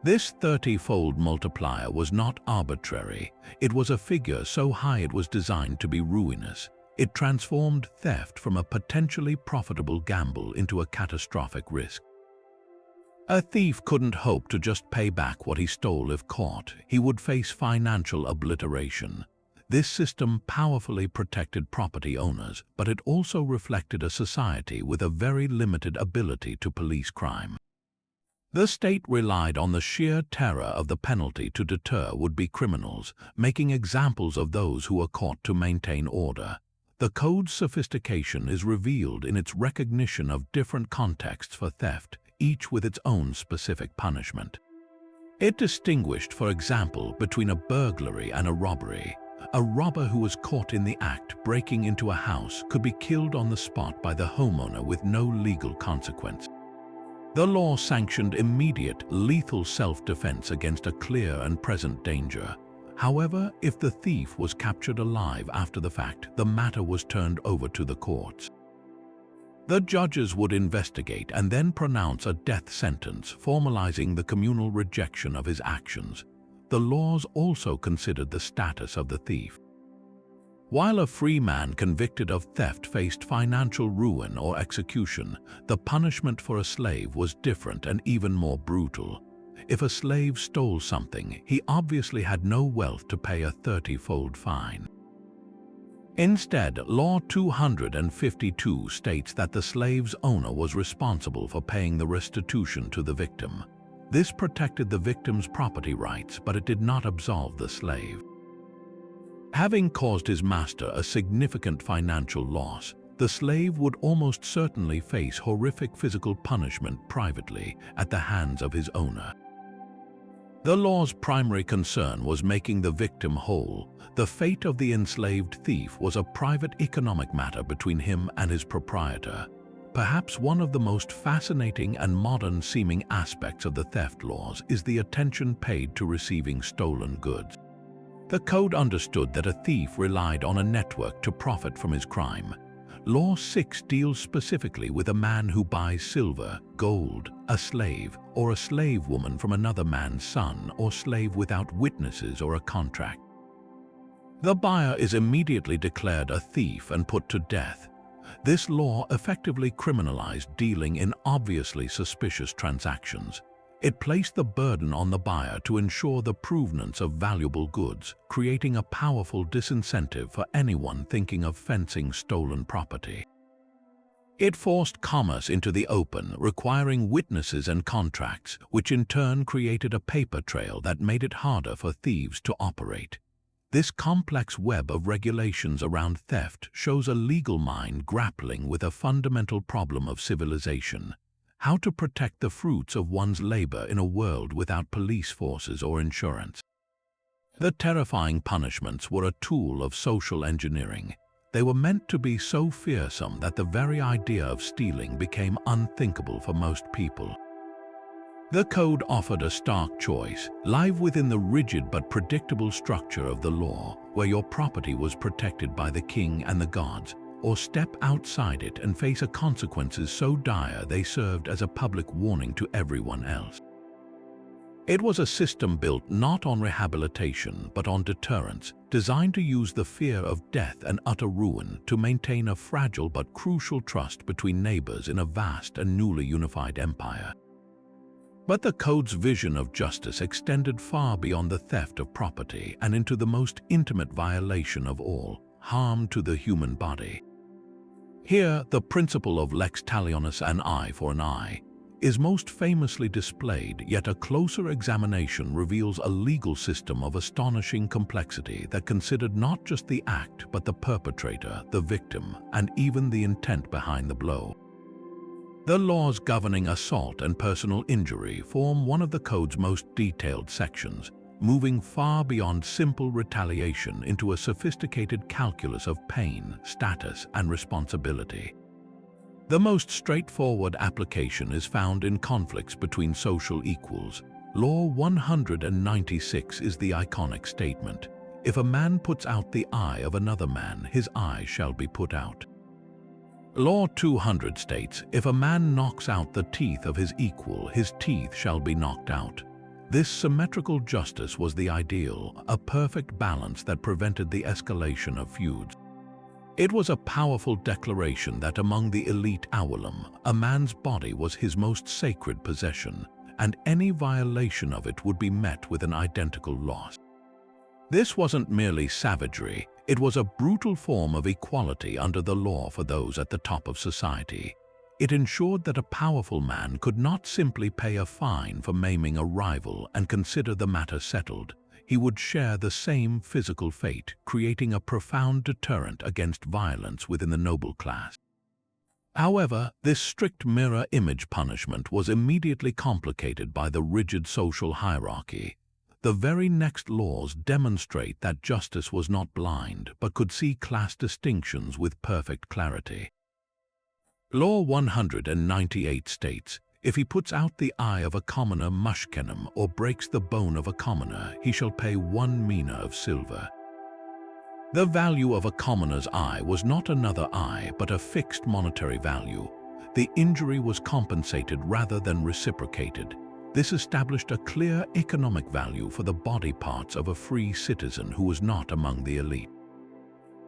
This 30-fold multiplier was not arbitrary. It was a figure so high it was designed to be ruinous. It transformed theft from a potentially profitable gamble into a catastrophic risk. A thief couldn't hope to just pay back what he stole if caught. He would face financial obliteration. This system powerfully protected property owners, but it also reflected a society with a very limited ability to police crime. The state relied on the sheer terror of the penalty to deter would-be criminals, making examples of those who were caught to maintain order. The code's sophistication is revealed in its recognition of different contexts for theft, each with its own specific punishment. It distinguished, for example, between a burglary and a robbery. A robber who was caught in the act breaking into a house could be killed on the spot by the homeowner with no legal consequence. The law sanctioned immediate, lethal self-defense against a clear and present danger. However, if the thief was captured alive after the fact, the matter was turned over to the courts. The judges would investigate and then pronounce a death sentence, formalizing the communal rejection of his actions. The laws also considered the status of the thief. While a free man convicted of theft faced financial ruin or execution, the punishment for a slave was different and even more brutal. If a slave stole something, he obviously had no wealth to pay a 30-fold fine. Instead, Law 252 states that the slave's owner was responsible for paying the restitution to the victim. This protected the victim's property rights, but it did not absolve the slave. Having caused his master a significant financial loss, the slave would almost certainly face horrific physical punishment privately at the hands of his owner. The law's primary concern was making the victim whole. The fate of the enslaved thief was a private economic matter between him and his proprietor. Perhaps one of the most fascinating and modern-seeming aspects of the theft laws is the attention paid to receiving stolen goods. The code understood that a thief relied on a network to profit from his crime. Law 6 deals specifically with a man who buys silver, gold, a slave, or a slave woman from another man's son or slave without witnesses or a contract. The buyer is immediately declared a thief and put to death. This law effectively criminalized dealing in obviously suspicious transactions. It placed the burden on the buyer to ensure the provenance of valuable goods, creating a powerful disincentive for anyone thinking of fencing stolen property. It forced commerce into the open, requiring witnesses and contracts, which in turn created a paper trail that made it harder for thieves to operate. This complex web of regulations around theft shows a legal mind grappling with a fundamental problem of civilization: how to protect the fruits of one's labor in a world without police forces or insurance. The terrifying punishments were a tool of social engineering. They were meant to be so fearsome that the very idea of stealing became unthinkable for most people. The code offered a stark choice: live within the rigid but predictable structure of the law, where your property was protected by the king and the gods, or step outside it and face a consequences so dire they served as a public warning to everyone else. It was a system built not on rehabilitation but on deterrence, designed to use the fear of death and utter ruin to maintain a fragile but crucial trust between neighbors in a vast and newly unified empire. But the code's vision of justice extended far beyond the theft of property and into the most intimate violation of all: harm to the human body. Here, the principle of lex talionis, an eye for an eye, is most famously displayed, yet a closer examination reveals a legal system of astonishing complexity that considered not just the act but the perpetrator, the victim, and even the intent behind the blow. The laws governing assault and personal injury form one of the code's most detailed sections, moving far beyond simple retaliation into a sophisticated calculus of pain, status, and responsibility. The most straightforward application is found in conflicts between social equals. Law 196 is the iconic statement: if a man puts out the eye of another man, his eye shall be put out. Law 200 states, if a man knocks out the teeth of his equal, his teeth shall be knocked out. This symmetrical justice was the ideal, a perfect balance that prevented the escalation of feuds. It was a powerful declaration that among the elite Awalam, a man's body was his most sacred possession, and any violation of it would be met with an identical loss. This wasn't merely savagery, it was a brutal form of equality under the law for those at the top of society. It ensured that a powerful man could not simply pay a fine for maiming a rival and consider the matter settled. He would share the same physical fate, creating a profound deterrent against violence within the noble class. However, this strict mirror image punishment was immediately complicated by the rigid social hierarchy. The very next laws demonstrate that justice was not blind, but could see class distinctions with perfect clarity. Law 198 states, if he puts out the eye of a commoner mushkenem or breaks the bone of a commoner, he shall pay 1 mina of silver. The value of a commoner's eye was not another eye, but a fixed monetary value. The injury was compensated rather than reciprocated. This established a clear economic value for the body parts of a free citizen who was not among the elite.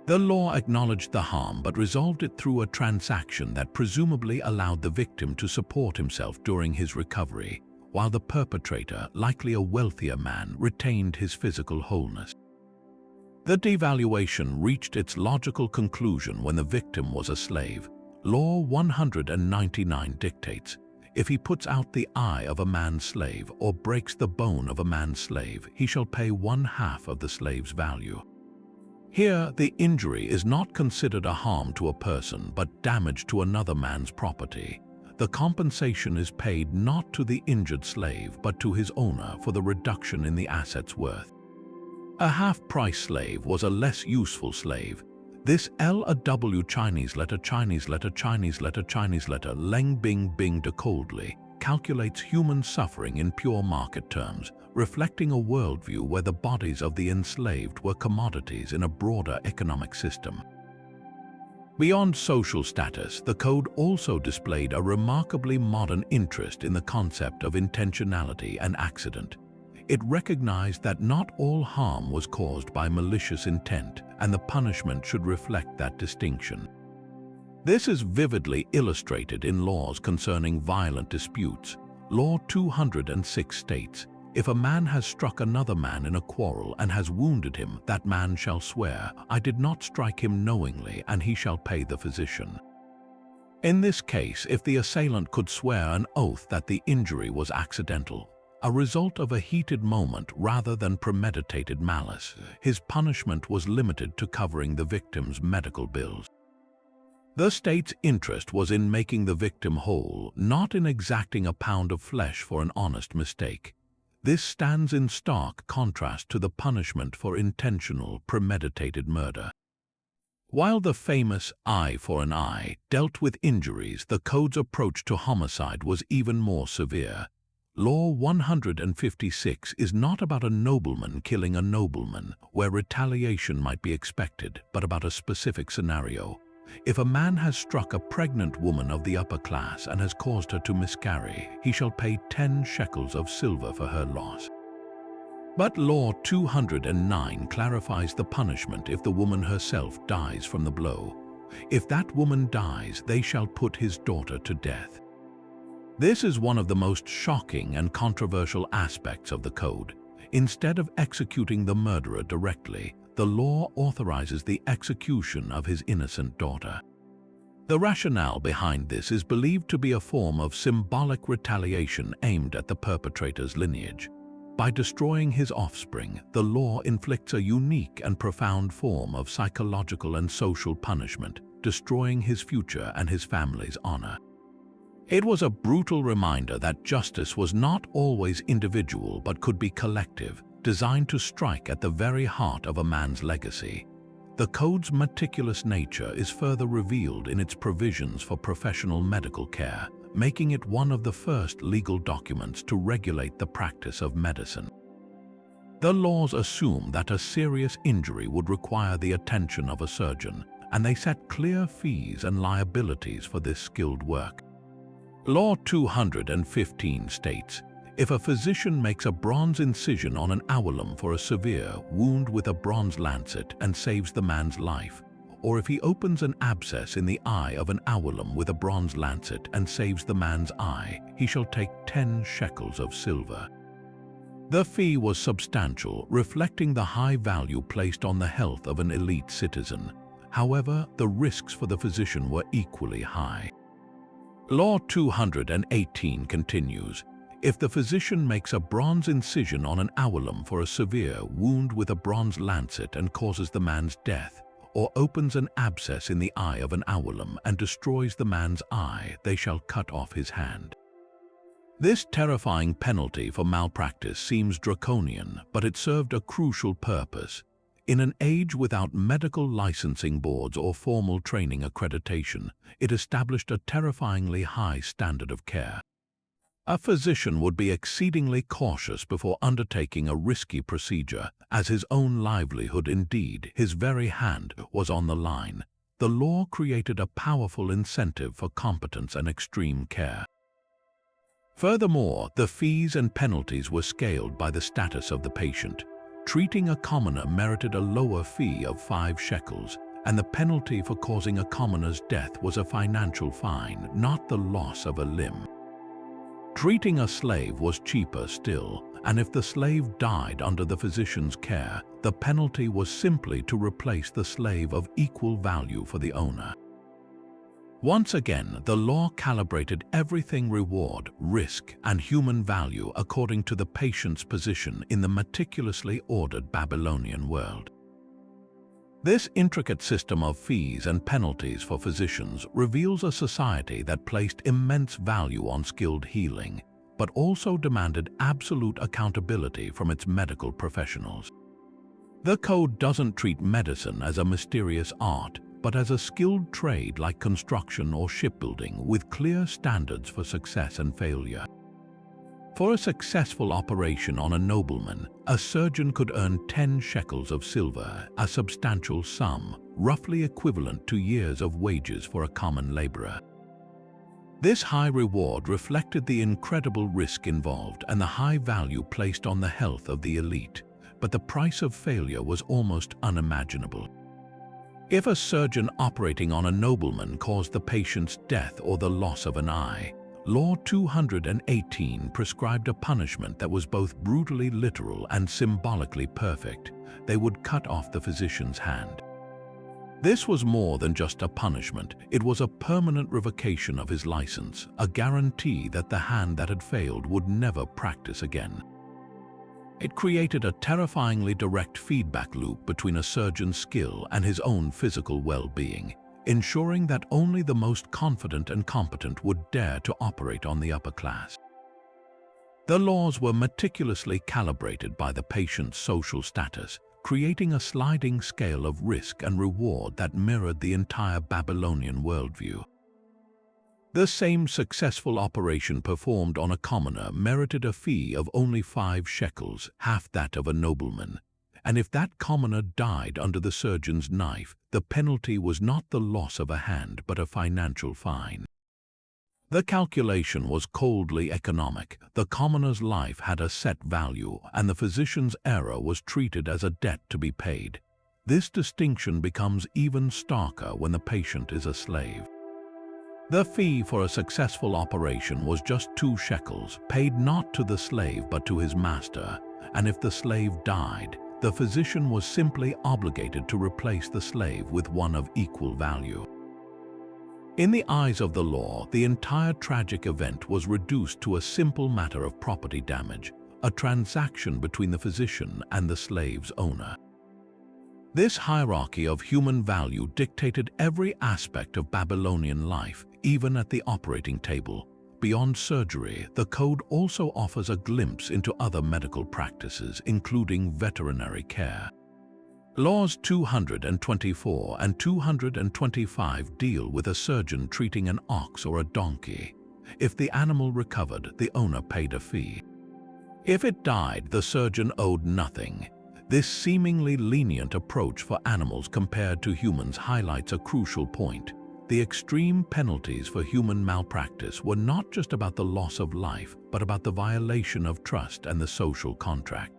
The law acknowledged the harm but resolved it through a transaction that presumably allowed the victim to support himself during his recovery, while the perpetrator, likely a wealthier man, retained his physical wholeness. The devaluation reached its logical conclusion when the victim was a slave. Law 199 dictates, if he puts out the eye of a man's slave or breaks the bone of a man's slave, he shall pay 1/2 of the slave's value. Here, the injury is not considered a harm to a person but damage to another man's property. The compensation is paid not to the injured slave but to his owner for the reduction in the asset's worth. A half-price slave was a less useful slave. This LAW Chinese letter Leng Bing Bing de coldly calculates human suffering in pure market terms, reflecting a worldview where the bodies of the enslaved were commodities in a broader economic system. Beyond social status, the code also displayed a remarkably modern interest in the concept of intentionality and accident. It recognized that not all harm was caused by malicious intent, and the punishment should reflect that distinction. This is vividly illustrated in laws concerning violent disputes. Law 206 states, if a man has struck another man in a quarrel and has wounded him, that man shall swear, I did not strike him knowingly, and he shall pay the physician. In this case, if the assailant could swear an oath that the injury was accidental, a result of a heated moment rather than premeditated malice, his punishment was limited to covering the victim's medical bills. The state's interest was in making the victim whole, not in exacting a pound of flesh for an honest mistake. This stands in stark contrast to the punishment for intentional, premeditated murder. While the famous eye for an eye dealt with injuries, the code's approach to homicide was even more severe. Law 156 is not about a nobleman killing a nobleman, where retaliation might be expected, but about a specific scenario. If a man has struck a pregnant woman of the upper class and has caused her to miscarry, he shall pay 10 shekels of silver for her loss. But Law 209 clarifies the punishment if the woman herself dies from the blow. If that woman dies, they shall put his daughter to death. This is one of the most shocking and controversial aspects of the code. Instead of executing the murderer directly, the law authorizes the execution of his innocent daughter. The rationale behind this is believed to be a form of symbolic retaliation aimed at the perpetrator's lineage. By destroying his offspring, the law inflicts a unique and profound form of psychological and social punishment, destroying his future and his family's honor. It was a brutal reminder that justice was not always individual but could be collective, designed to strike at the very heart of a man's legacy. The code's meticulous nature is further revealed in its provisions for professional medical care, making it one of the first legal documents to regulate the practice of medicine. The laws assume that a serious injury would require the attention of a surgeon, and they set clear fees and liabilities for this skilled work. Law 215 states, if a physician makes a bronze incision on an owlum for a severe wound with a bronze lancet and saves the man's life, or if he opens an abscess in the eye of an owlum with a bronze lancet and saves the man's eye, he shall take 10 shekels of silver. The fee was substantial, reflecting the high value placed on the health of an elite citizen. However, the risks for the physician were equally high. Law 218 continues, if the physician makes a bronze incision on an owlum for a severe wound with a bronze lancet and causes the man's death, or opens an abscess in the eye of an owlum and destroys the man's eye, they shall cut off his hand. This terrifying penalty for malpractice seems draconian, but it served a crucial purpose. In an age without medical licensing boards or formal training accreditation, it established a terrifyingly high standard of care. A physician would be exceedingly cautious before undertaking a risky procedure, as his own livelihood, indeed his very hand, was on the line. The law created a powerful incentive for competence and extreme care. Furthermore, the fees and penalties were scaled by the status of the patient. Treating a commoner merited a lower fee of 5 shekels, and the penalty for causing a commoner's death was a financial fine, not the loss of a limb. Treating a slave was cheaper still, and if the slave died under the physician's care, the penalty was simply to replace the slave of equal value for the owner. Once again, the law calibrated everything reward, risk, and human value according to the patient's position in the meticulously ordered Babylonian world. This intricate system of fees and penalties for physicians reveals a society that placed immense value on skilled healing, but also demanded absolute accountability from its medical professionals. The code doesn't treat medicine as a mysterious art, but as a skilled trade like construction or shipbuilding with clear standards for success and failure. For a successful operation on a nobleman, a surgeon could earn 10 shekels of silver, a substantial sum, roughly equivalent to years of wages for a common laborer. This high reward reflected the incredible risk involved and the high value placed on the health of the elite, but the price of failure was almost unimaginable. If a surgeon operating on a nobleman caused the patient's death or the loss of an eye, Law 218 prescribed a punishment that was both brutally literal and symbolically perfect. They would cut off the physician's hand. This was more than just a punishment. It was a permanent revocation of his license, a guarantee that the hand that had failed would never practice again. It created a terrifyingly direct feedback loop between a surgeon's skill and his own physical well-being, ensuring that only the most confident and competent would dare to operate on the upper class. The laws were meticulously calibrated by the patient's social status, creating a sliding scale of risk and reward that mirrored the entire Babylonian worldview. The same successful operation performed on a commoner merited a fee of only 5 shekels, half that of a nobleman. And if that commoner died under the surgeon's knife, the penalty was not the loss of a hand but a financial fine. The calculation was coldly economic. The commoner's life had a set value, and the physician's error was treated as a debt to be paid. This distinction becomes even starker when the patient is a slave. The fee for a successful operation was just 2 shekels, paid not to the slave but to his master, and if the slave died, the physician was simply obligated to replace the slave with one of equal value. In the eyes of the law, the entire tragic event was reduced to a simple matter of property damage, a transaction between the physician and the slave's owner. This hierarchy of human value dictated every aspect of Babylonian life, even at the operating table. Beyond surgery, the code also offers a glimpse into other medical practices, including veterinary care. Laws 224 and 225 deal with a surgeon treating an ox or a donkey. If the animal recovered, the owner paid a fee. If it died, the surgeon owed nothing. This seemingly lenient approach for animals compared to humans highlights a crucial point. The extreme penalties for human malpractice were not just about the loss of life, but about the violation of trust and the social contract.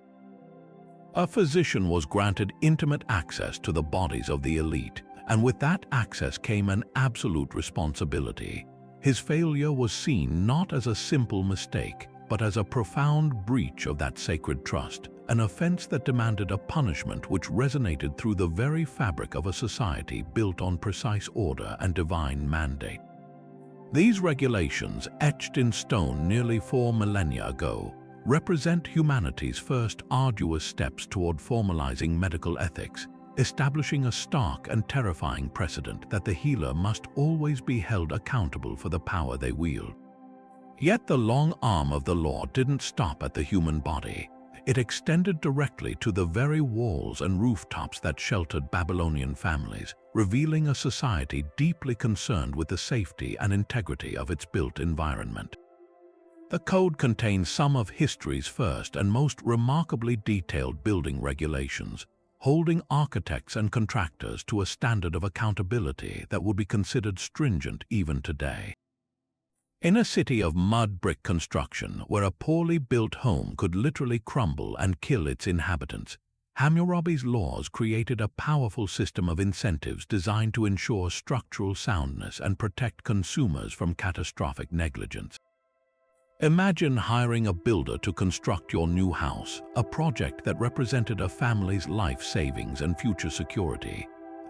A physician was granted intimate access to the bodies of the elite, and with that access came an absolute responsibility. His failure was seen not as a simple mistake, but as a profound breach of that sacred trust, an offense that demanded a punishment which resonated through the very fabric of a society built on precise order and divine mandate. These regulations, etched in stone nearly 4 millennia ago, represent humanity's first arduous steps toward formalizing medical ethics, establishing a stark and terrifying precedent that the healer must always be held accountable for the power they wield. Yet the long arm of the law didn't stop at the human body. It extended directly to the very walls and rooftops that sheltered Babylonian families, revealing a society deeply concerned with the safety and integrity of its built environment. The code contains some of history's first and most remarkably detailed building regulations, holding architects and contractors to a standard of accountability that would be considered stringent even today. In a city of mud brick construction, where a poorly built home could literally crumble and kill its inhabitants, Hammurabi's laws created a powerful system of incentives designed to ensure structural soundness and protect consumers from catastrophic negligence. Imagine hiring a builder to construct your new house, a project that represented a family's life savings and future security.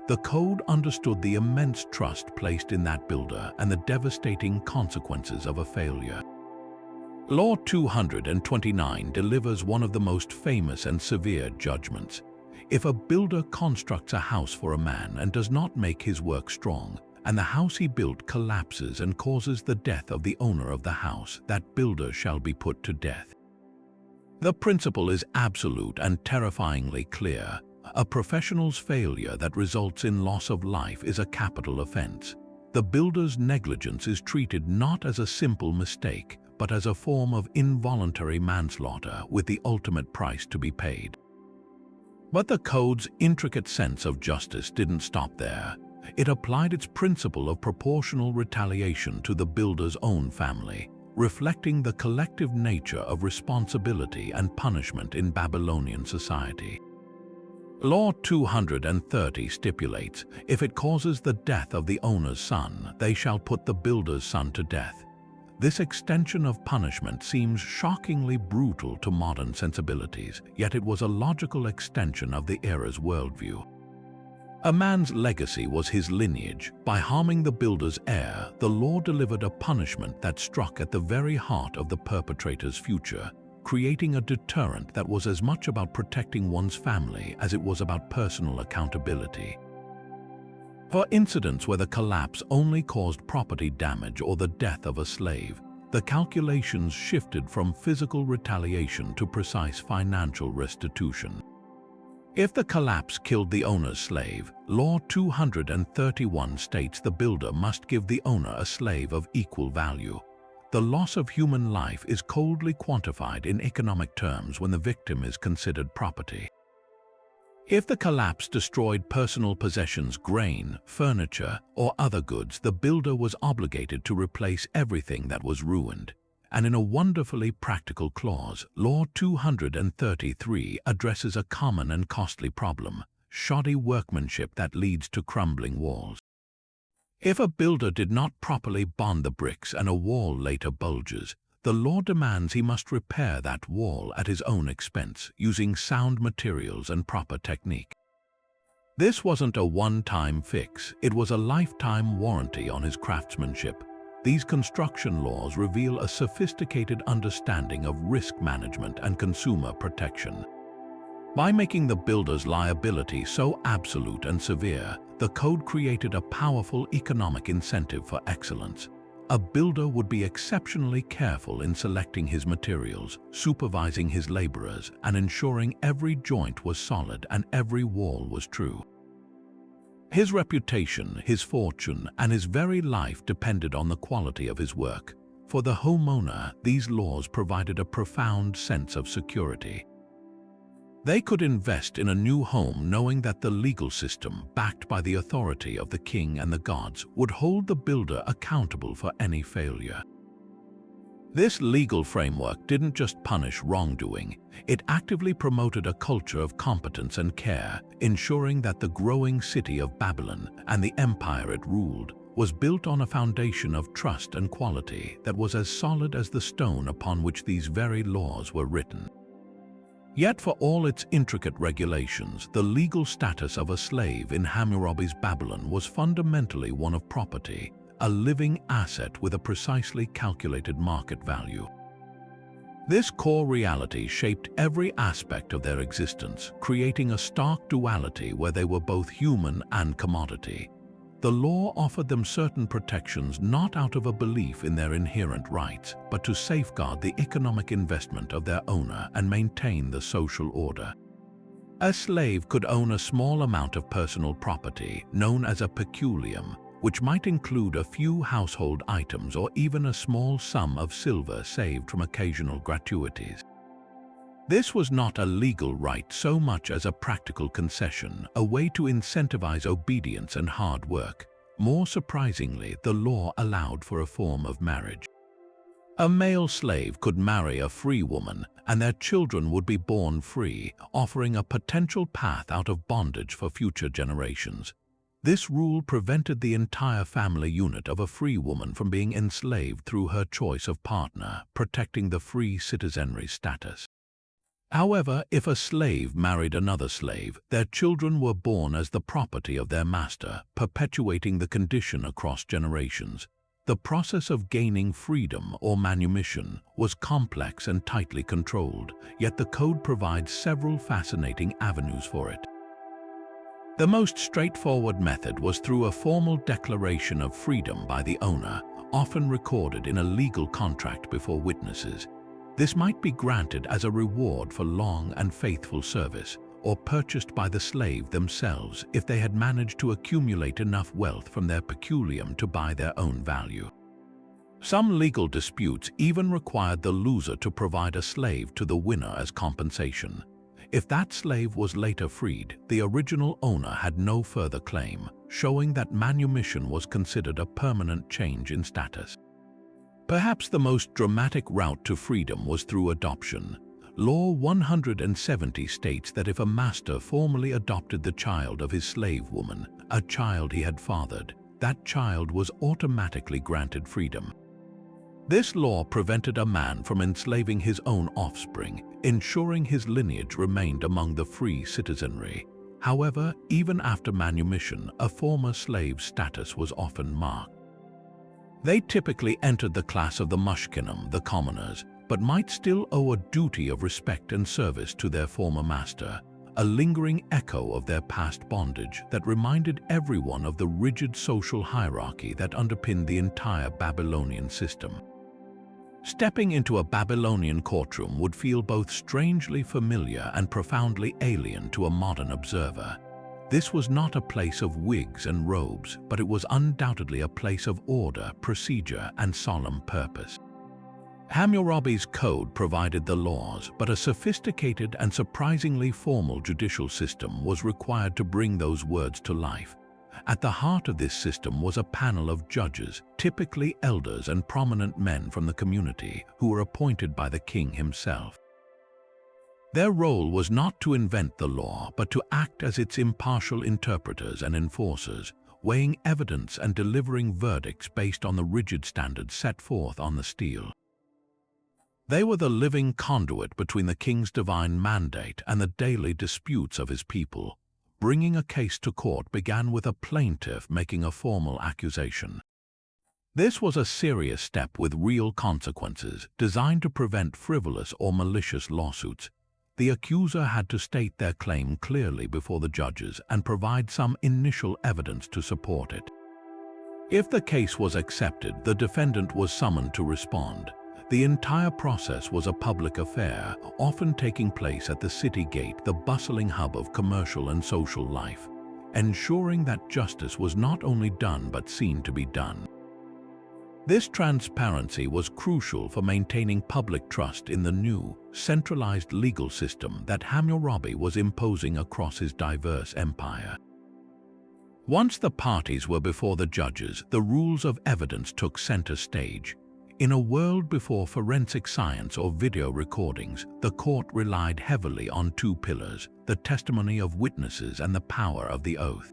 The code understood the immense trust placed in that builder and the devastating consequences of a failure. Law 229 delivers one of the most famous and severe judgments. If a builder constructs a house for a man and does not make his work strong, and the house he built collapses and causes the death of the owner of the house, that builder shall be put to death. The principle is absolute and terrifyingly clear. A professional's failure that results in loss of life is a capital offense. The builder's negligence is treated not as a simple mistake, but as a form of involuntary manslaughter with the ultimate price to be paid. But the code's intricate sense of justice didn't stop there. It applied its principle of proportional retaliation to the builder's own family, reflecting the collective nature of responsibility and punishment in Babylonian society. Law 230 stipulates, if it causes the death of the owner's son, they shall put the builder's son to death. This extension of punishment seems shockingly brutal to modern sensibilities, yet it was a logical extension of the era's worldview. A man's legacy was his lineage. By harming the builder's heir, the law delivered a punishment that struck at the very heart of the perpetrator's future, creating a deterrent that was as much about protecting one's family as it was about personal accountability. For incidents where the collapse only caused property damage or the death of a slave, the calculations shifted from physical retaliation to precise financial restitution. If the collapse killed the owner's slave, Law 231 states the builder must give the owner a slave of equal value. The loss of human life is coldly quantified in economic terms when the victim is considered property. If the collapse destroyed personal possessions, grain, furniture, or other goods, the builder was obligated to replace everything that was ruined. And in a wonderfully practical clause, Law 233 addresses a common and costly problem: shoddy workmanship that leads to crumbling walls. If a builder did not properly bond the bricks and a wall later bulges, the law demands he must repair that wall at his own expense, using sound materials and proper technique. This wasn't a one-time fix, it was a lifetime warranty on his craftsmanship. These construction laws reveal a sophisticated understanding of risk management and consumer protection. By making the builder's liability so absolute and severe, the code created a powerful economic incentive for excellence. A builder would be exceptionally careful in selecting his materials, supervising his laborers, and ensuring every joint was solid and every wall was true. His reputation, his fortune, and his very life depended on the quality of his work. For the homeowner, these laws provided a profound sense of security. They could invest in a new home knowing that the legal system, backed by the authority of the king and the gods, would hold the builder accountable for any failure. This legal framework didn't just punish wrongdoing, it actively promoted a culture of competence and care, ensuring that the growing city of Babylon and the empire it ruled was built on a foundation of trust and quality that was as solid as the stone upon which these very laws were written. Yet for all its intricate regulations, the legal status of a slave in Hammurabi's Babylon was fundamentally one of property, a living asset with a precisely calculated market value. This core reality shaped every aspect of their existence, creating a stark duality where they were both human and commodity. The law offered them certain protections not out of a belief in their inherent rights, but to safeguard the economic investment of their owner and maintain the social order. A slave could own a small amount of personal property, known as a peculium, which might include a few household items or even a small sum of silver saved from occasional gratuities. This was not a legal right so much as a practical concession, a way to incentivize obedience and hard work. More surprisingly, the law allowed for a form of marriage. A male slave could marry a free woman, and their children would be born free, offering a potential path out of bondage for future generations. This rule prevented the entire family unit of a free woman from being enslaved through her choice of partner, protecting the free citizenry status. However, if a slave married another slave, their children were born as the property of their master, perpetuating the condition across generations. The process of gaining freedom or manumission was complex and tightly controlled, yet the code provides several fascinating avenues for it. The most straightforward method was through a formal declaration of freedom by the owner, often recorded in a legal contract before witnesses. This might be granted as a reward for long and faithful service, or purchased by the slave themselves if they had managed to accumulate enough wealth from their peculium to buy their own value. Some legal disputes even required the loser to provide a slave to the winner as compensation. If that slave was later freed, the original owner had no further claim, showing that manumission was considered a permanent change in status. Perhaps the most dramatic route to freedom was through adoption. Law 170 states that if a master formally adopted the child of his slave woman, a child he had fathered, that child was automatically granted freedom. This law prevented a man from enslaving his own offspring, ensuring his lineage remained among the free citizenry. However, even after manumission, a former slave's status was often marked. They typically entered the class of the mushkinim, the commoners, but might still owe a duty of respect and service to their former master, a lingering echo of their past bondage that reminded everyone of the rigid social hierarchy that underpinned the entire Babylonian system. Stepping into a Babylonian courtroom would feel both strangely familiar and profoundly alien to a modern observer. This was not a place of wigs and robes, but it was undoubtedly a place of order, procedure, and solemn purpose. Hammurabi's code provided the laws, but a sophisticated and surprisingly formal judicial system was required to bring those words to life. At the heart of this system was a panel of judges, typically elders and prominent men from the community, who were appointed by the king himself. Their role was not to invent the law, but to act as its impartial interpreters and enforcers, weighing evidence and delivering verdicts based on the rigid standards set forth on the stele. They were the living conduit between the king's divine mandate and the daily disputes of his people. Bringing a case to court began with a plaintiff making a formal accusation. This was a serious step with real consequences, designed to prevent frivolous or malicious lawsuits. The accuser had to state their claim clearly before the judges and provide some initial evidence to support it. If the case was accepted, the defendant was summoned to respond. The entire process was a public affair, often taking place at the city gate, the bustling hub of commercial and social life, ensuring that justice was not only done but seen to be done. This transparency was crucial for maintaining public trust in the new, centralized legal system that Hammurabi was imposing across his diverse empire. Once the parties were before the judges, the rules of evidence took center stage. In a world before forensic science or video recordings, the court relied heavily on two pillars: the testimony of witnesses and the power of the oath.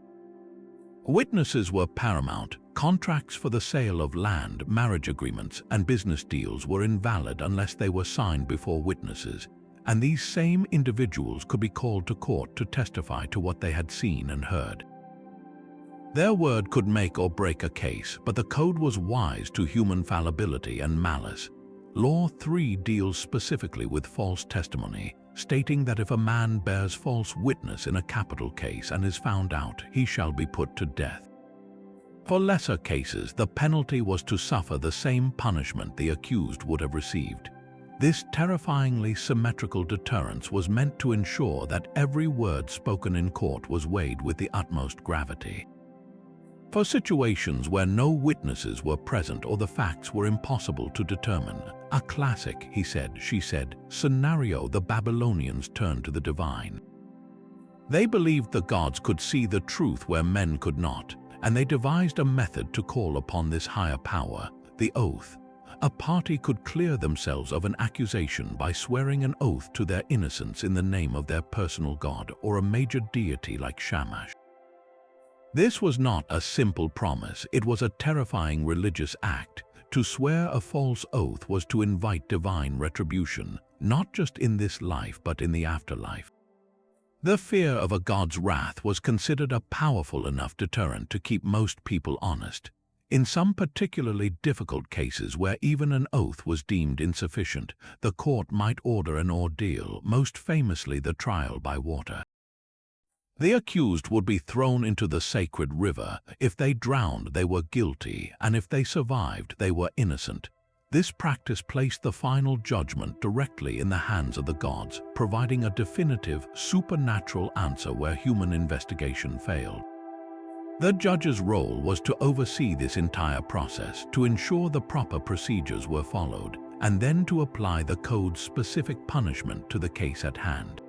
Witnesses were paramount. Contracts for the sale of land, marriage agreements, and business deals were invalid unless they were signed before witnesses, and these same individuals could be called to court to testify to what they had seen and heard. Their word could make or break a case, but the code was wise to human fallibility and malice. Law 3 deals specifically with false testimony, stating that if a man bears false witness in a capital case and is found out, he shall be put to death. For lesser cases, the penalty was to suffer the same punishment the accused would have received. This terrifyingly symmetrical deterrence was meant to ensure that every word spoken in court was weighed with the utmost gravity. For situations where no witnesses were present or the facts were impossible to determine, a classic, he said, she said, scenario, the Babylonians turned to the divine. They believed the gods could see the truth where men could not, and they devised a method to call upon this higher power, the oath. A party could clear themselves of an accusation by swearing an oath to their innocence in the name of their personal god or a major deity like Shamash. This was not a simple promise, it was a terrifying religious act. To swear a false oath was to invite divine retribution, not just in this life but in the afterlife. The fear of a god's wrath was considered a powerful enough deterrent to keep most people honest. In some particularly difficult cases where even an oath was deemed insufficient, the court might order an ordeal, most famously the trial by water. The accused would be thrown into the sacred river. If they drowned, they were guilty, and if they survived, they were innocent. This practice placed the final judgment directly in the hands of the gods, providing a definitive, supernatural answer where human investigation failed. The judge's role was to oversee this entire process, to ensure the proper procedures were followed, and then to apply the code's specific punishment to the case at hand.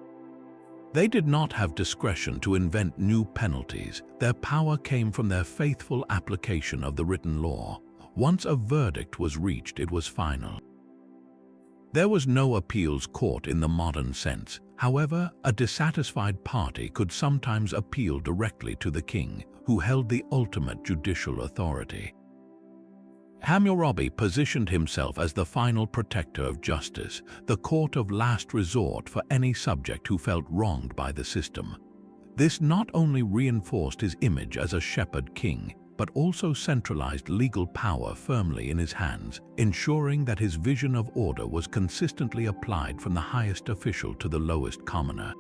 They did not have discretion to invent new penalties. Their power came from their faithful application of the written law. Once a verdict was reached, it was final. There was no appeals court in the modern sense. However, a dissatisfied party could sometimes appeal directly to the king, who held the ultimate judicial authority. Hammurabi positioned himself as the final protector of justice, the court of last resort for any subject who felt wronged by the system. This not only reinforced his image as a shepherd king, but also centralized legal power firmly in his hands, ensuring that his vision of order was consistently applied from the highest official to the lowest commoner.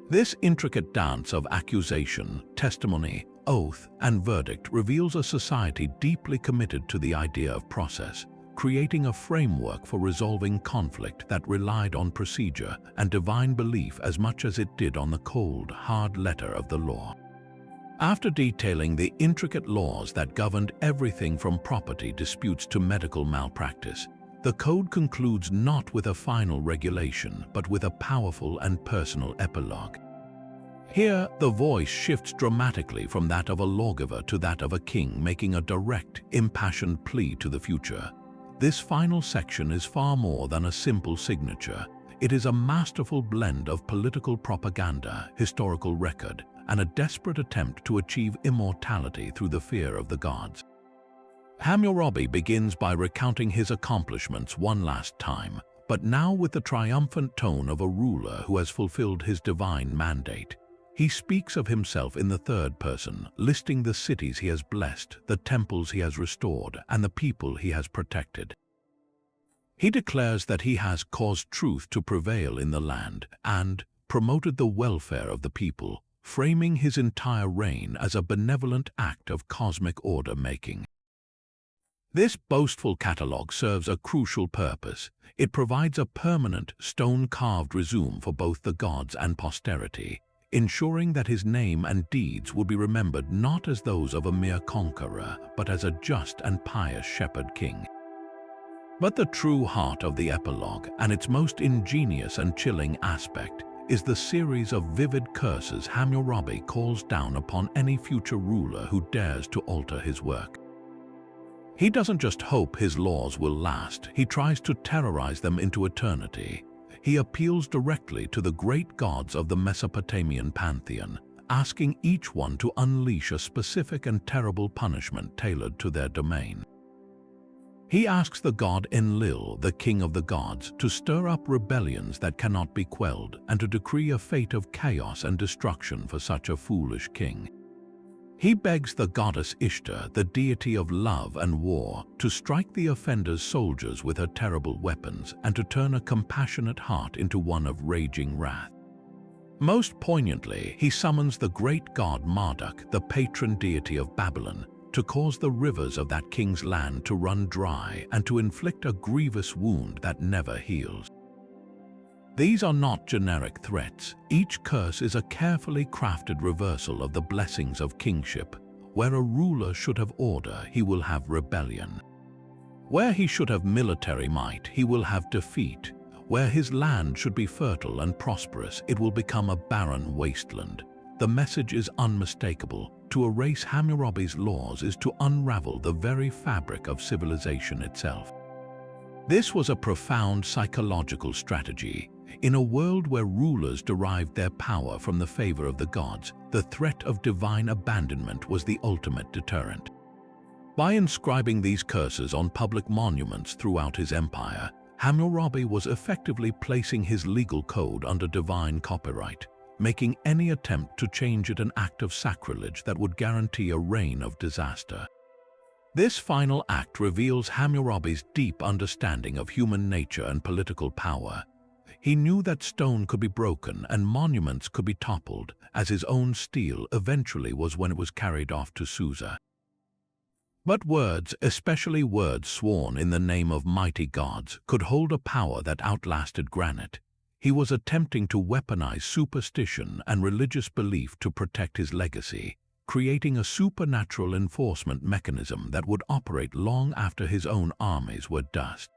This intricate dance of accusation, testimony, oath, and verdict reveals a society deeply committed to the idea of process, creating a framework for resolving conflict that relied on procedure and divine belief as much as it did on the cold, hard letter of the law. After detailing the intricate laws that governed everything from property disputes to medical malpractice, the code concludes not with a final regulation, but with a powerful and personal epilogue. Here, the voice shifts dramatically from that of a lawgiver to that of a king, making a direct, impassioned plea to the future. This final section is far more than a simple signature. It is a masterful blend of political propaganda, historical record, and a desperate attempt to achieve immortality through the fear of the gods. Hammurabi begins by recounting his accomplishments one last time, but now with the triumphant tone of a ruler who has fulfilled his divine mandate. He speaks of himself in the third person, listing the cities he has blessed, the temples he has restored, and the people he has protected. He declares that he has caused truth to prevail in the land and promoted the welfare of the people, framing his entire reign as a benevolent act of cosmic order-making. This boastful catalogue serves a crucial purpose. It provides a permanent, stone-carved resume for both the gods and posterity, ensuring that his name and deeds will be remembered not as those of a mere conqueror, but as a just and pious shepherd king. But the true heart of the epilogue, and its most ingenious and chilling aspect, is the series of vivid curses Hammurabi calls down upon any future ruler who dares to alter his work. He doesn't just hope his laws will last, he tries to terrorize them into eternity. He appeals directly to the great gods of the Mesopotamian pantheon, asking each one to unleash a specific and terrible punishment tailored to their domain. He asks the god Enlil, the king of the gods, to stir up rebellions that cannot be quelled and to decree a fate of chaos and destruction for such a foolish king. He begs the goddess Ishtar, the deity of love and war, to strike the offender's soldiers with her terrible weapons and to turn a compassionate heart into one of raging wrath. Most poignantly, he summons the great god Marduk, the patron deity of Babylon, to cause the rivers of that king's land to run dry and to inflict a grievous wound that never heals. These are not generic threats. Each curse is a carefully crafted reversal of the blessings of kingship. Where a ruler should have order, he will have rebellion. Where he should have military might, he will have defeat. Where his land should be fertile and prosperous, it will become a barren wasteland. The message is unmistakable. To erase Hammurabi's laws is to unravel the very fabric of civilization itself. This was a profound psychological strategy. In a world where rulers derived their power from the favor of the gods, the threat of divine abandonment was the ultimate deterrent. By inscribing these curses on public monuments throughout his empire, Hammurabi was effectively placing his legal code under divine copyright, making any attempt to change it an act of sacrilege that would guarantee a reign of disaster. This final act reveals Hammurabi's deep understanding of human nature and political power. He knew that stone could be broken and monuments could be toppled, as his own stele eventually was when it was carried off to Susa. But words, especially words sworn in the name of mighty gods, could hold a power that outlasted granite. He was attempting to weaponize superstition and religious belief to protect his legacy, creating a supernatural enforcement mechanism that would operate long after his own armies were dust.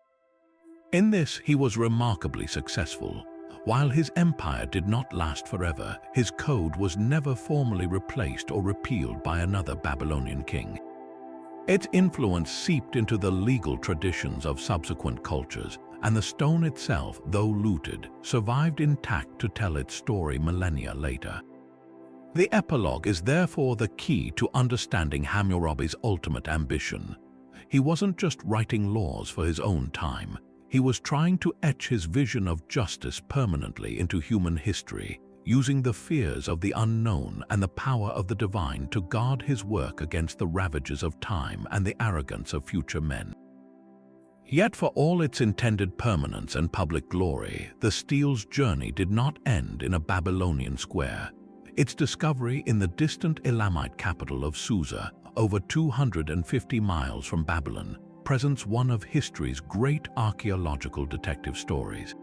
In this, he was remarkably successful. While his empire did not last forever, his code was never formally replaced or repealed by another Babylonian king. Its influence seeped into the legal traditions of subsequent cultures, and the stone itself, though looted, survived intact to tell its story millennia later. The epilogue is therefore the key to understanding Hammurabi's ultimate ambition. He wasn't just writing laws for his own time. He was trying to etch his vision of justice permanently into human history, using the fears of the unknown and the power of the divine to guard his work against the ravages of time and the arrogance of future men. Yet for all its intended permanence and public glory, the stele's journey did not end in a Babylonian square. Its discovery in the distant Elamite capital of Susa, over 250 miles from Babylon, presents one of history's great archaeological detective stories.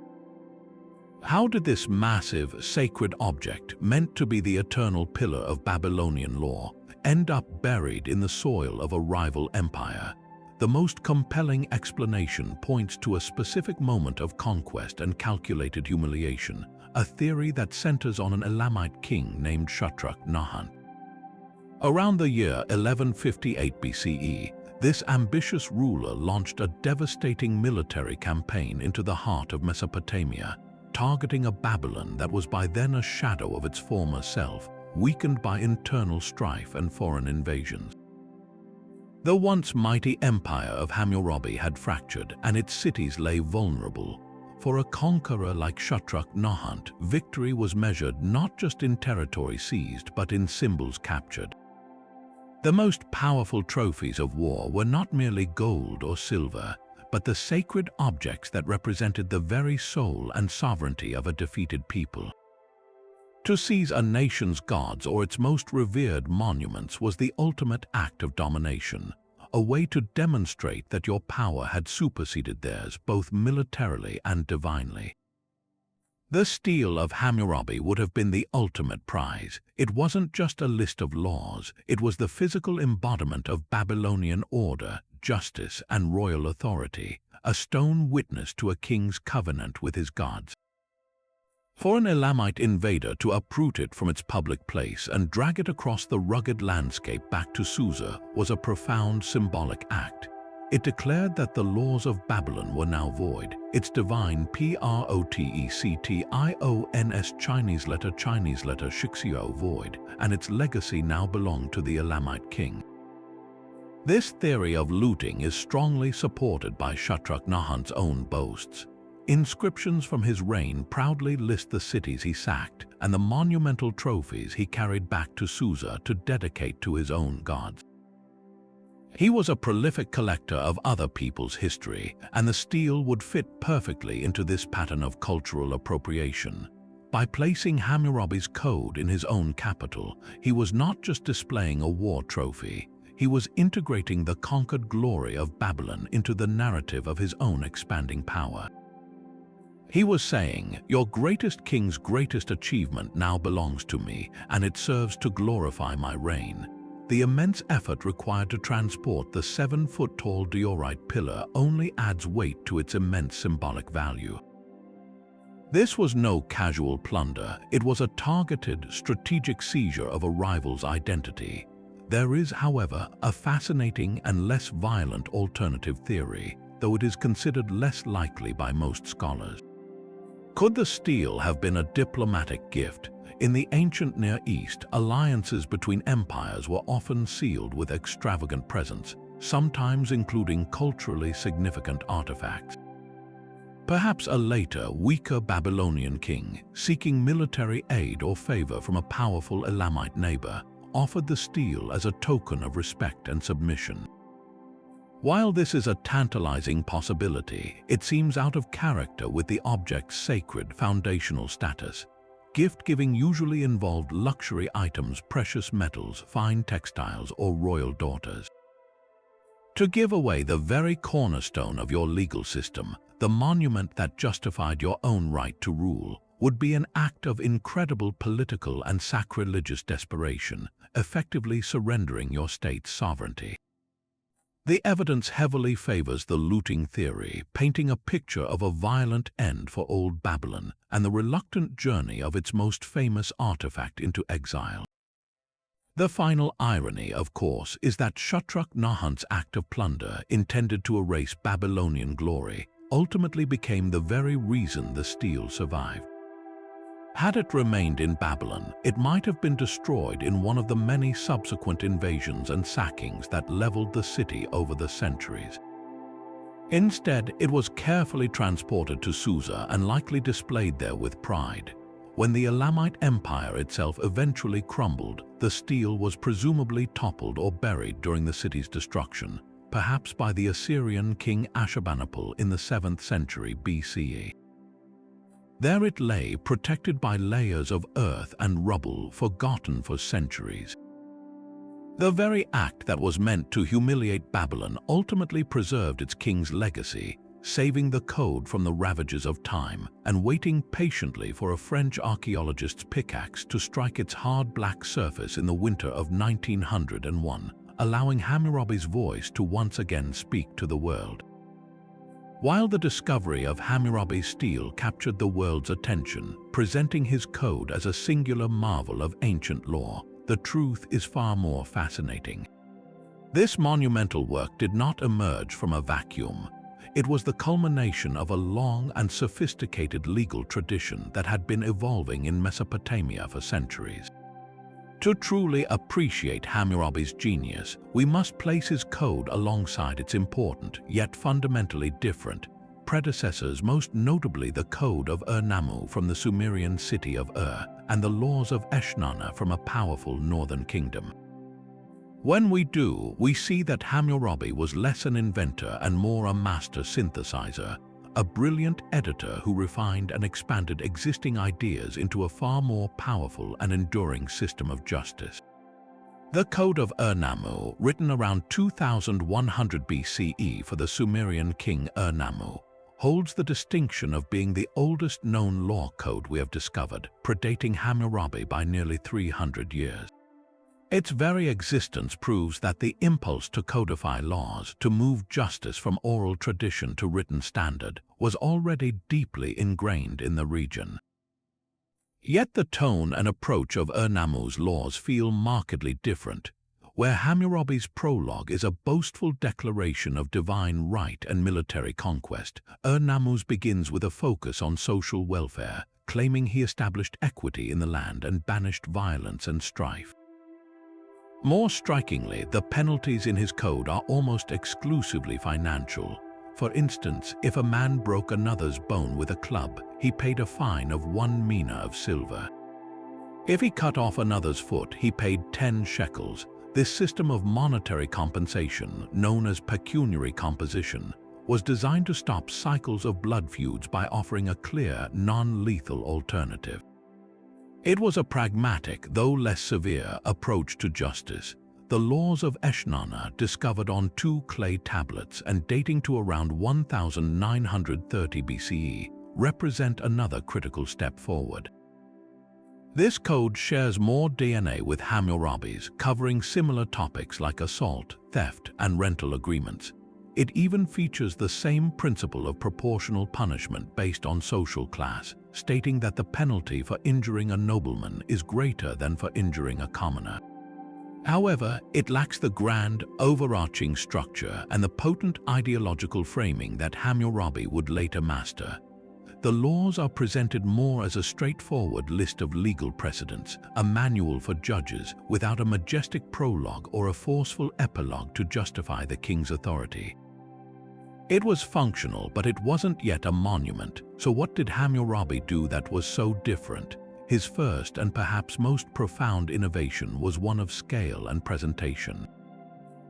How did this massive, sacred object, meant to be the eternal pillar of Babylonian law, end up buried in the soil of a rival empire? The most compelling explanation points to a specific moment of conquest and calculated humiliation, a theory that centers on an Elamite king named Shutruk-Nahant. Around the year 1158 BCE, this ambitious ruler launched a devastating military campaign into the heart of Mesopotamia, targeting a Babylon that was by then a shadow of its former self, weakened by internal strife and foreign invasions. The once mighty empire of Hammurabi had fractured, and its cities lay vulnerable. For a conqueror like Shutruk-Nahant, victory was measured not just in territory seized, but in symbols captured. The most powerful trophies of war were not merely gold or silver, but the sacred objects that represented the very soul and sovereignty of a defeated people. To seize a nation's gods or its most revered monuments was the ultimate act of domination, a way to demonstrate that your power had superseded theirs both militarily and divinely. The stele of Hammurabi would have been the ultimate prize. It wasn't just a list of laws, it was the physical embodiment of Babylonian order, justice, and royal authority, a stone witness to a king's covenant with his gods. For an Elamite invader to uproot it from its public place and drag it across the rugged landscape back to Susa was a profound symbolic act. It declared that the laws of Babylon were now void, its divine protections Chinese letter Shixio void, and its legacy now belonged to the Elamite king. This theory of looting is strongly supported by Shutruk-Nahun's own boasts. Inscriptions from his reign proudly list the cities he sacked and the monumental trophies he carried back to Susa to dedicate to his own gods. He was a prolific collector of other people's history, and the stele would fit perfectly into this pattern of cultural appropriation. By placing Hammurabi's code in his own capital, he was not just displaying a war trophy, he was integrating the conquered glory of Babylon into the narrative of his own expanding power. He was saying, "Your greatest king's greatest achievement now belongs to me, and it serves to glorify my reign." The immense effort required to transport the 7-foot-tall diorite pillar only adds weight to its immense symbolic value. This was no casual plunder, it was a targeted, strategic seizure of a rival's identity. There is, however, a fascinating and less violent alternative theory, though it is considered less likely by most scholars. Could the stele have been a diplomatic gift? In the ancient Near East, alliances between empires were often sealed with extravagant presents, sometimes including culturally significant artifacts. Perhaps a later, weaker Babylonian king, seeking military aid or favor from a powerful Elamite neighbor, offered the stele as a token of respect and submission. While this is a tantalizing possibility, it seems out of character with the object's sacred foundational status. Gift-giving usually involved luxury items, precious metals, fine textiles, or royal daughters. To give away the very cornerstone of your legal system, the monument that justified your own right to rule, would be an act of incredible political and sacrilegious desperation, effectively surrendering your state's sovereignty. The evidence heavily favors the looting theory, painting a picture of a violent end for old Babylon and the reluctant journey of its most famous artifact into exile. The final irony, of course, is that Shutruk-Nahun's act of plunder, intended to erase Babylonian glory, ultimately became the very reason the stele survived. Had it remained in Babylon, it might have been destroyed in one of the many subsequent invasions and sackings that leveled the city over the centuries. Instead, it was carefully transported to Susa and likely displayed there with pride. When the Elamite Empire itself eventually crumbled, the stele was presumably toppled or buried during the city's destruction, perhaps by the Assyrian king Ashurbanipal in the 7th century BCE. There it lay, protected by layers of earth and rubble, forgotten for centuries. The very act that was meant to humiliate Babylon ultimately preserved its king's legacy, saving the code from the ravages of time and waiting patiently for a French archaeologist's pickaxe to strike its hard black surface in the winter of 1901, allowing Hammurabi's voice to once again speak to the world. While the discovery of Hammurabi's stele captured the world's attention, presenting his code as a singular marvel of ancient lore, the truth is far more fascinating. This monumental work did not emerge from a vacuum. It was the culmination of a long and sophisticated legal tradition that had been evolving in Mesopotamia for centuries. To truly appreciate Hammurabi's genius, we must place his code alongside its important, yet fundamentally different, predecessors, most notably the Code of Ur-Nammu from the Sumerian city of Ur and the laws of Eshnana from a powerful northern kingdom. When we do, we see that Hammurabi was less an inventor and more a master synthesizer, a brilliant editor who refined and expanded existing ideas into a far more powerful and enduring system of justice. The Code of Ur-Nammu, written around 2100 BCE for the Sumerian king Ur-Nammu, holds the distinction of being the oldest known law code we have discovered, predating Hammurabi by nearly 300 years. Its very existence proves that the impulse to codify laws, to move justice from oral tradition to written standard, was already deeply ingrained in the region. Yet the tone and approach of Ur-Nammu's laws feel markedly different. Where Hammurabi's prologue is a boastful declaration of divine right and military conquest, Ur-Nammu's begins with a focus on social welfare, claiming he established equity in the land and banished violence and strife. More strikingly, the penalties in his code are almost exclusively financial. For instance, if a man broke another's bone with a club, he paid a fine of 1 mina of silver. If he cut off another's foot, he paid 10 shekels. This system of monetary compensation, known as pecuniary composition, was designed to stop cycles of blood feuds by offering a clear, non-lethal alternative. It was a pragmatic, though less severe, approach to justice. The laws of Eshnauna, discovered on 2 clay tablets and dating to around 1930 BCE, represent another critical step forward. This code shares more DNA with Hammurabi's, covering similar topics like assault, theft, and rental agreements. It even features the same principle of proportional punishment based on social class, stating that the penalty for injuring a nobleman is greater than for injuring a commoner. However, it lacks the grand, overarching structure and the potent ideological framing that Hammurabi would later master. The laws are presented more as a straightforward list of legal precedents, a manual for judges without a majestic prologue or a forceful epilogue to justify the king's authority. It was functional, but it wasn't yet a monument. So what did Hammurabi do that was so different? His first and perhaps most profound innovation was one of scale and presentation.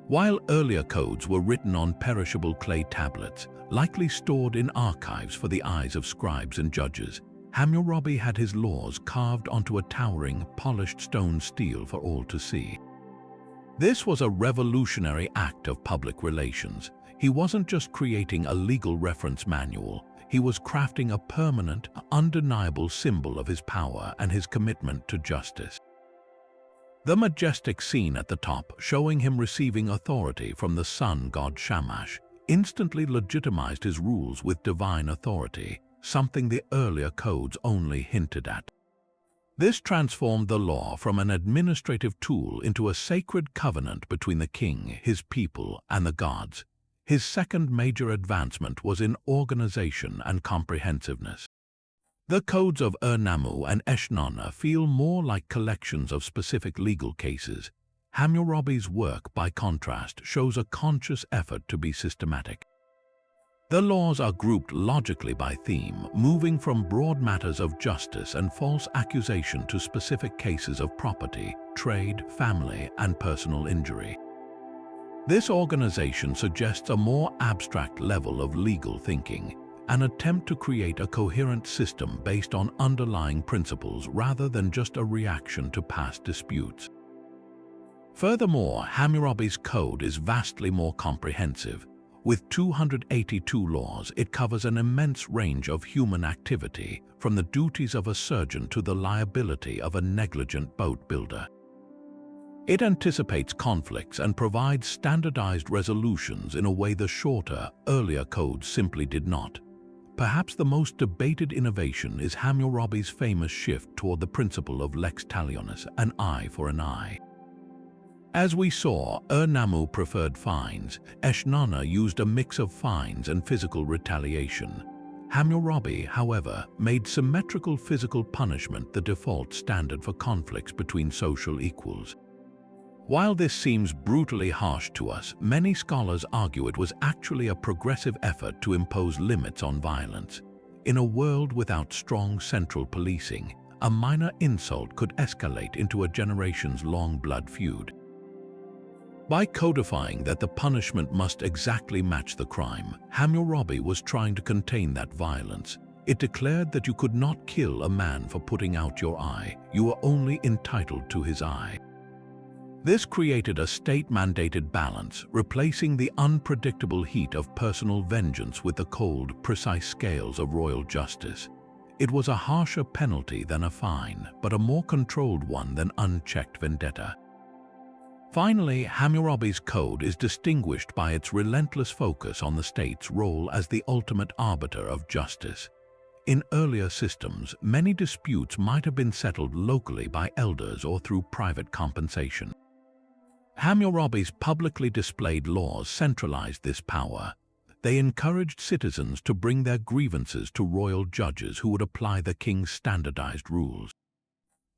While earlier codes were written on perishable clay tablets, likely stored in archives for the eyes of scribes and judges, Hammurabi had his laws carved onto a towering, polished stone stele for all to see. This was a revolutionary act of public relations. He wasn't just creating a legal reference manual, he was crafting a permanent, undeniable symbol of his power and his commitment to justice. The majestic scene at the top, showing him receiving authority from the sun god Shamash, instantly legitimized his rules with divine authority, something the earlier codes only hinted at. This transformed the law from an administrative tool into a sacred covenant between the king, his people, and the gods. His second major advancement was in organization and comprehensiveness. The codes of Ur-Nammu and Eshnauna feel more like collections of specific legal cases. Hammurabi's work, by contrast, shows a conscious effort to be systematic. The laws are grouped logically by theme, moving from broad matters of justice and false accusation to specific cases of property, trade, family, and personal injury. This organization suggests a more abstract level of legal thinking, an attempt to create a coherent system based on underlying principles rather than just a reaction to past disputes. Furthermore, Hammurabi's code is vastly more comprehensive. With 282 laws, it covers an immense range of human activity, from the duties of a surgeon to the liability of a negligent boat builder. It anticipates conflicts and provides standardized resolutions in a way the shorter, earlier codes simply did not. Perhaps the most debated innovation is Hammurabi's famous shift toward the principle of lex talionis, an eye for an eye. As we saw, Ur-Nammu preferred fines. Eshnauna used a mix of fines and physical retaliation. Hammurabi, however, made symmetrical physical punishment the default standard for conflicts between social equals. While this seems brutally harsh to us, many scholars argue it was actually a progressive effort to impose limits on violence. In a world without strong central policing, a minor insult could escalate into a generations-long blood feud. By codifying that the punishment must exactly match the crime, Hammurabi was trying to contain that violence. It declared that you could not kill a man for putting out your eye, you were only entitled to his eye. This created a state-mandated balance, replacing the unpredictable heat of personal vengeance with the cold, precise scales of royal justice. It was a harsher penalty than a fine, but a more controlled one than unchecked vendetta. Finally, Hammurabi's code is distinguished by its relentless focus on the state's role as the ultimate arbiter of justice. In earlier systems, many disputes might have been settled locally by elders or through private compensation. Hammurabi's publicly displayed laws centralized this power. They encouraged citizens to bring their grievances to royal judges who would apply the king's standardized rules.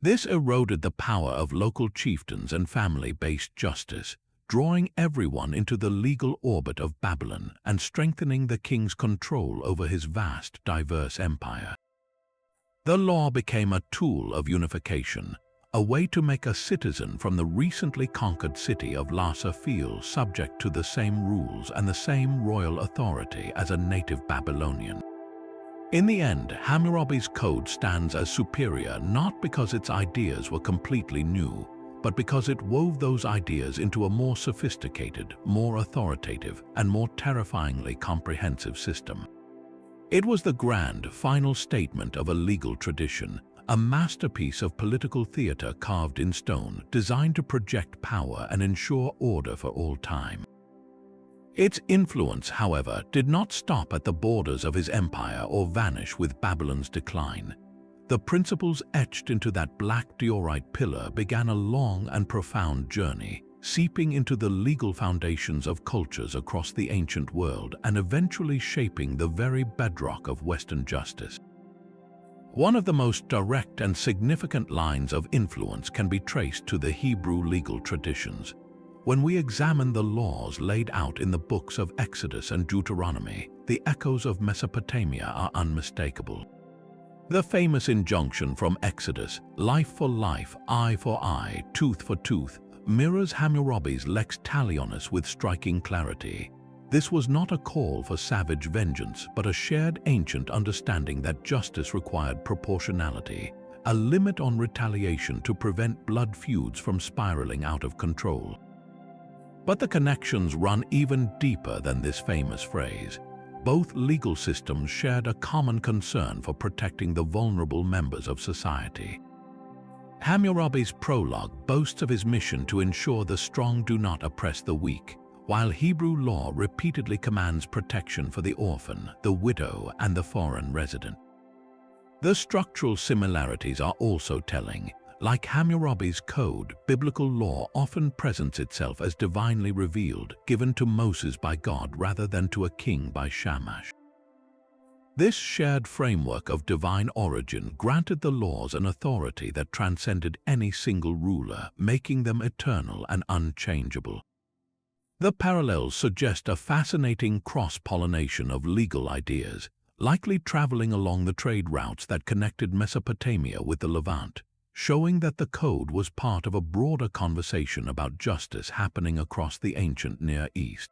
This eroded the power of local chieftains and family-based justice, drawing everyone into the legal orbit of Babylon and strengthening the king's control over his vast, diverse empire. The law became a tool of unification, a way to make a citizen from the recently conquered city of Lhasa feel subject to the same rules and the same royal authority as a native Babylonian. In the end, Hammurabi's code stands as superior not because its ideas were completely new, but because it wove those ideas into a more sophisticated, more authoritative, and more terrifyingly comprehensive system. It was the grand, final statement of a legal tradition, a masterpiece of political theater carved in stone, designed to project power and ensure order for all time. Its influence, however, did not stop at the borders of his empire or vanish with Babylon's decline. The principles etched into that black diorite pillar began a long and profound journey, seeping into the legal foundations of cultures across the ancient world and eventually shaping the very bedrock of Western justice. One of the most direct and significant lines of influence can be traced to the Hebrew legal traditions. When we examine the laws laid out in the books of Exodus and Deuteronomy, the echoes of Mesopotamia are unmistakable. The famous injunction from Exodus, life for life, eye for eye, tooth for tooth, mirrors Hammurabi's lex talionis with striking clarity. This was not a call for savage vengeance, but a shared ancient understanding that justice required proportionality, a limit on retaliation to prevent blood feuds from spiraling out of control. But the connections run even deeper than this famous phrase. Both legal systems shared a common concern for protecting the vulnerable members of society. Hammurabi's prologue boasts of his mission to ensure the strong do not oppress the weak, while Hebrew law repeatedly commands protection for the orphan, the widow, and the foreign resident. The structural similarities are also telling. Like Hammurabi's code, biblical law often presents itself as divinely revealed, given to Moses by God rather than to a king by Shamash. This shared framework of divine origin granted the laws an authority that transcended any single ruler, making them eternal and unchangeable. The parallels suggest a fascinating cross-pollination of legal ideas, likely traveling along the trade routes that connected Mesopotamia with the Levant, showing that the code was part of a broader conversation about justice happening across the ancient Near East.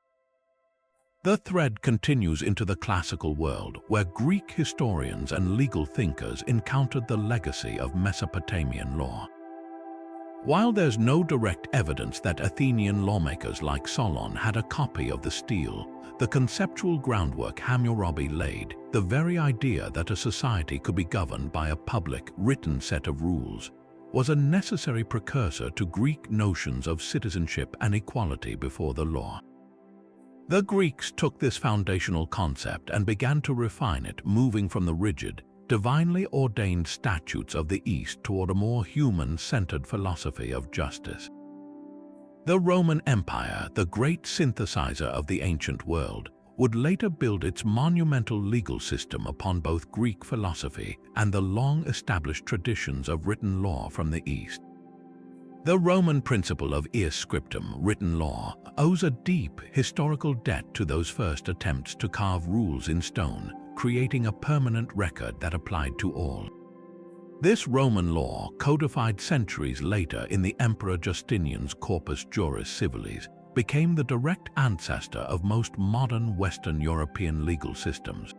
The thread continues into the classical world, where Greek historians and legal thinkers encountered the legacy of Mesopotamian law. While there's no direct evidence that Athenian lawmakers like Solon had a copy of the stele, the conceptual groundwork Hammurabi laid, the very idea that a society could be governed by a public, written set of rules, was a necessary precursor to Greek notions of citizenship and equality before the law. The Greeks took this foundational concept and began to refine it, moving from the rigid, divinely ordained statutes of the East toward a more human-centered philosophy of justice. The Roman Empire, the great synthesizer of the ancient world, would later build its monumental legal system upon both Greek philosophy and the long-established traditions of written law from the East. The Roman principle of ius scriptum, written law, owes a deep historical debt to those first attempts to carve rules in stone, creating a permanent record that applied to all. This Roman law, codified centuries later in the Emperor Justinian's Corpus Juris Civilis, became the direct ancestor of most modern Western European legal systems.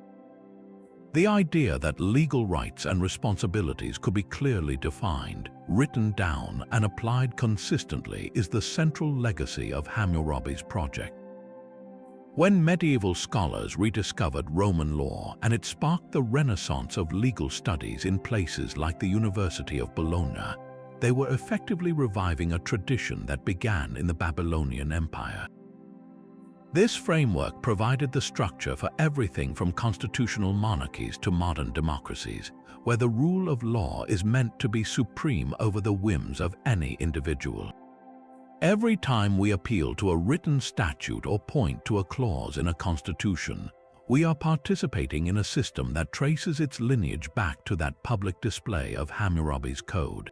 The idea that legal rights and responsibilities could be clearly defined, written down, and applied consistently is the central legacy of Hammurabi's project. When medieval scholars rediscovered Roman law and it sparked the renaissance of legal studies in places like the University of Bologna, they were effectively reviving a tradition that began in the Babylonian Empire. This framework provided the structure for everything from constitutional monarchies to modern democracies, where the rule of law is meant to be supreme over the whims of any individual. Every time we appeal to a written statute or point to a clause in a constitution, we are participating in a system that traces its lineage back to that public display of Hammurabi's code.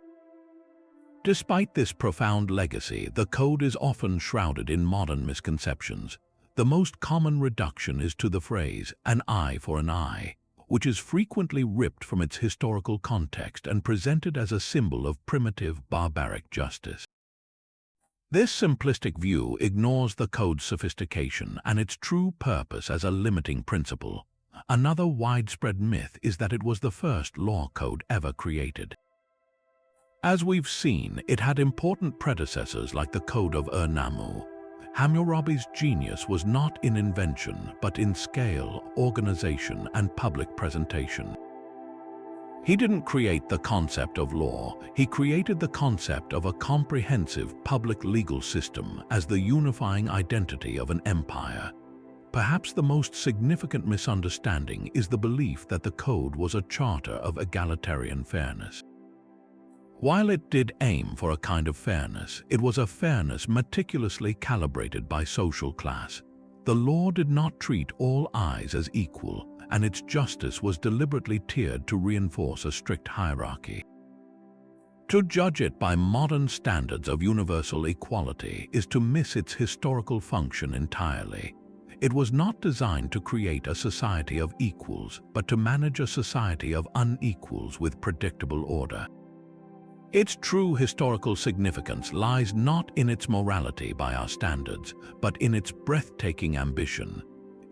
Despite this profound legacy, the code is often shrouded in modern misconceptions. The most common reduction is to the phrase, "an eye for an eye," which is frequently ripped from its historical context and presented as a symbol of primitive, barbaric justice. This simplistic view ignores the code's sophistication and its true purpose as a limiting principle. Another widespread myth is that it was the first law code ever created. As we've seen, it had important predecessors like the Code of Ur-Nammu. Hammurabi's genius was not in invention, but in scale, organization, and public presentation. He didn't create the concept of law, he created the concept of a comprehensive public legal system as the unifying identity of an empire. Perhaps the most significant misunderstanding is the belief that the code was a charter of egalitarian fairness. While it did aim for a kind of fairness, it was a fairness meticulously calibrated by social class. The law did not treat all eyes as equal, and its justice was deliberately tiered to reinforce a strict hierarchy. To judge it by modern standards of universal equality is to miss its historical function entirely. It was not designed to create a society of equals, but to manage a society of unequals with predictable order. Its true historical significance lies not in its morality by our standards, but in its breathtaking ambition.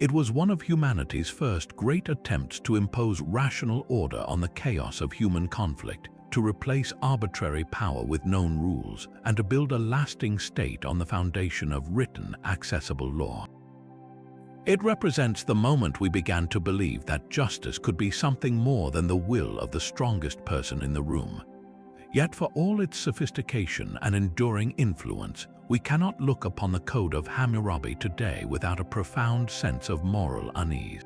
It was one of humanity's first great attempts to impose rational order on the chaos of human conflict, to replace arbitrary power with known rules, and to build a lasting state on the foundation of written, accessible law. It represents the moment we began to believe that justice could be something more than the will of the strongest person in the room. Yet for all its sophistication and enduring influence, we cannot look upon the Code of Hammurabi today without a profound sense of moral unease.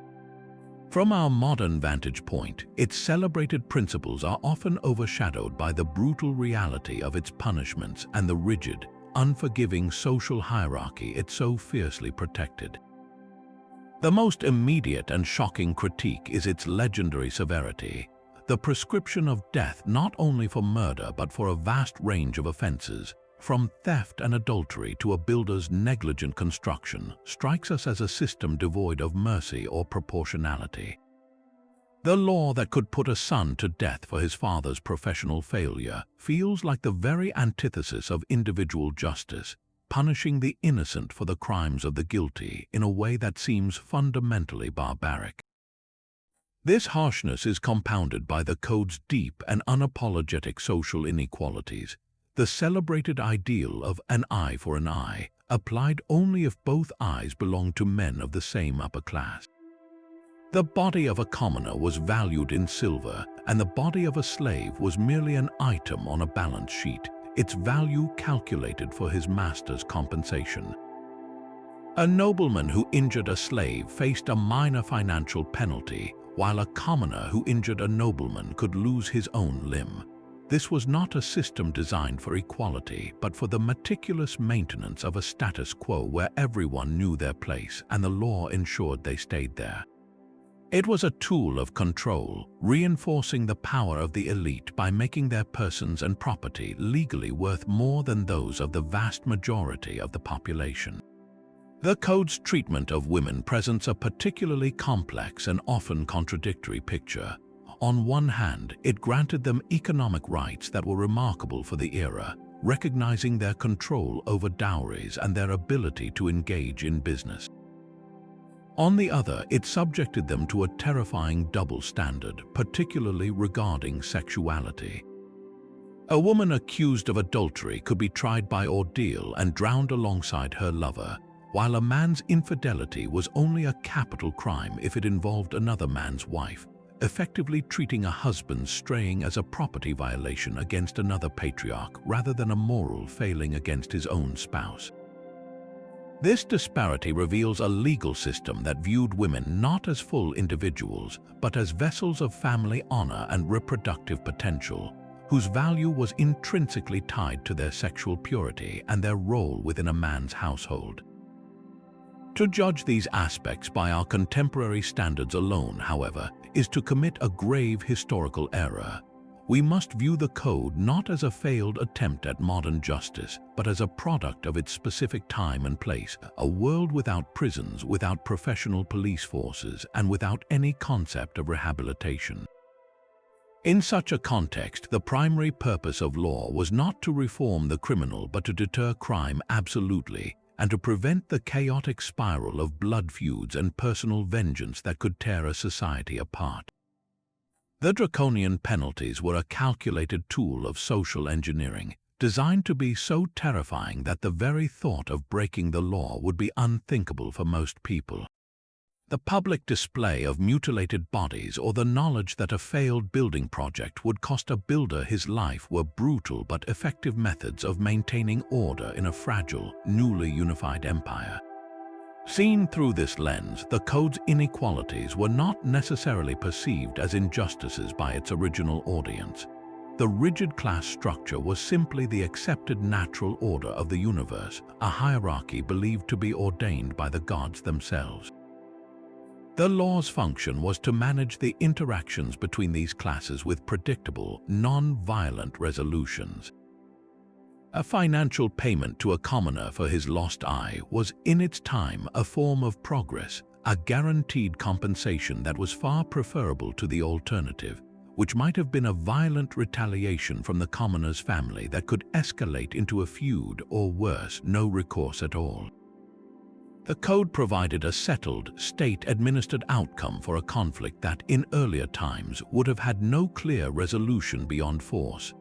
From our modern vantage point, its celebrated principles are often overshadowed by the brutal reality of its punishments and the rigid, unforgiving social hierarchy it so fiercely protected. The most immediate and shocking critique is its legendary severity. The prescription of death not only for murder but for a vast range of offenses, from theft and adultery to a builder's negligent construction, strikes us as a system devoid of mercy or proportionality. The law that could put a son to death for his father's professional failure feels like the very antithesis of individual justice, punishing the innocent for the crimes of the guilty in a way that seems fundamentally barbaric. This harshness is compounded by the code's deep and unapologetic social inequalities. The celebrated ideal of an eye for an eye applied only if both eyes belonged to men of the same upper class. The body of a commoner was valued in silver, and the body of a slave was merely an item on a balance sheet, its value calculated for his master's compensation. A nobleman who injured a slave faced a minor financial penalty, while a commoner who injured a nobleman could lose his own limb. This was not a system designed for equality, but for the meticulous maintenance of a status quo where everyone knew their place and the law ensured they stayed there. It was a tool of control, reinforcing the power of the elite by making their persons and property legally worth more than those of the vast majority of the population. The code's treatment of women presents a particularly complex and often contradictory picture. On one hand, it granted them economic rights that were remarkable for the era. recognizing their control over dowries and their ability to engage in business. On the other, it subjected them to a terrifying double standard, particularly regarding sexuality. A woman accused of adultery could be tried by ordeal and drowned alongside her lover, while a man's infidelity was only a capital crime if it involved another man's wife, effectively treating a husband's straying as a property violation against another patriarch rather than a moral failing against his own spouse. This disparity reveals a legal system that viewed women not as full individuals, but as vessels of family honor and reproductive potential, whose value was intrinsically tied to their sexual purity and their role within a man's household. To judge these aspects by our contemporary standards alone, however, is to commit a grave historical error. We must view the code not as a failed attempt at modern justice, but as a product of its specific time and place, a world without prisons, without professional police forces, and without any concept of rehabilitation. In such a context, the primary purpose of law was not to reform the criminal but to deter crime absolutely, and to prevent the chaotic spiral of blood feuds and personal vengeance that could tear a society apart. The draconian penalties were a calculated tool of social engineering, designed to be so terrifying that the very thought of breaking the law would be unthinkable for most people. The public display of mutilated bodies or the knowledge that a failed building project would cost a builder his life were brutal but effective methods of maintaining order in a fragile, newly unified empire. Seen through this lens, the code's inequalities were not necessarily perceived as injustices by its original audience. The rigid class structure was simply the accepted natural order of the universe, a hierarchy believed to be ordained by the gods themselves. The law's function was to manage the interactions between these classes with predictable, non-violent resolutions. A financial payment to a commoner for his lost eye was, in its time, a form of progress, a guaranteed compensation that was far preferable to the alternative, which might have been a violent retaliation from the commoner's family that could escalate into a feud or worse, no recourse at all. The code provided a settled, state-administered outcome for a conflict that, in earlier times, would have had no clear resolution beyond force.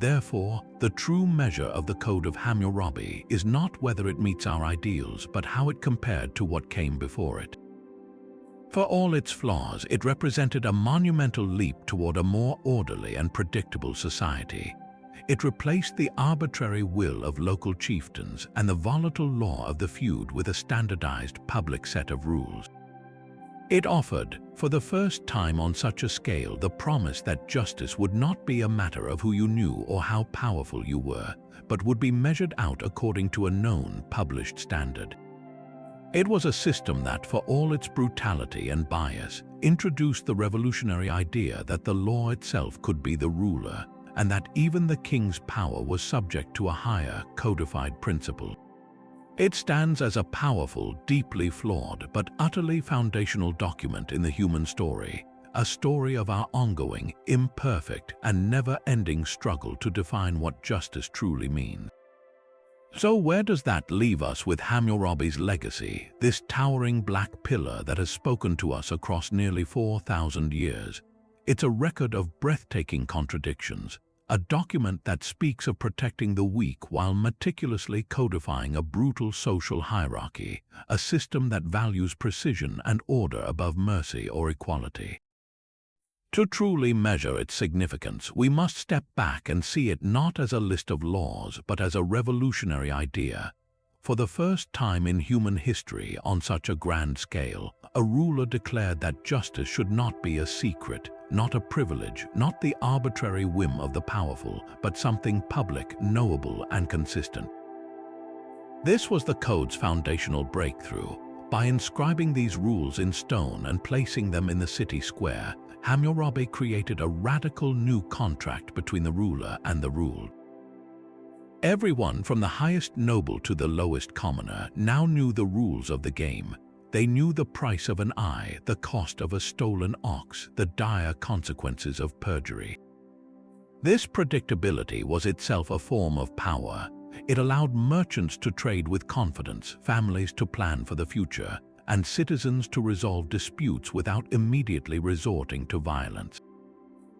Therefore, the true measure of the Code of Hammurabi is not whether it meets our ideals, but how it compared to what came before it. For all its flaws, it represented a monumental leap toward a more orderly and predictable society. It replaced the arbitrary will of local chieftains and the volatile law of the feud with a standardized public set of rules. It offered, for the first time on such a scale, the promise that justice would not be a matter of who you knew or how powerful you were, but would be measured out according to a known, published standard. It was a system that, for all its brutality and bias, introduced the revolutionary idea that the law itself could be the ruler, and that even the king's power was subject to a higher, codified principle. It stands as a powerful, deeply flawed, but utterly foundational document in the human story, a story of our ongoing, imperfect, and never-ending struggle to define what justice truly means. So where does that leave us with Hammurabi's legacy, this towering black pillar that has spoken to us across nearly 4,000 years? It's a record of breathtaking contradictions, a document that speaks of protecting the weak while meticulously codifying a brutal social hierarchy, a system that values precision and order above mercy or equality. To truly measure its significance, we must step back and see it not as a list of laws, but as a revolutionary idea. For the first time in human history on such a grand scale, a ruler declared that justice should not be a secret, not a privilege, not the arbitrary whim of the powerful, but something public, knowable, and consistent. This was the code's foundational breakthrough. By inscribing these rules in stone and placing them in the city square, Hammurabi created a radical new contract between the ruler and the ruled. Everyone from the highest noble to the lowest commoner now knew the rules of the game. They knew the price of an eye, the cost of a stolen ox, the dire consequences of perjury. This predictability was itself a form of power. It allowed merchants to trade with confidence, families to plan for the future, and citizens to resolve disputes without immediately resorting to violence.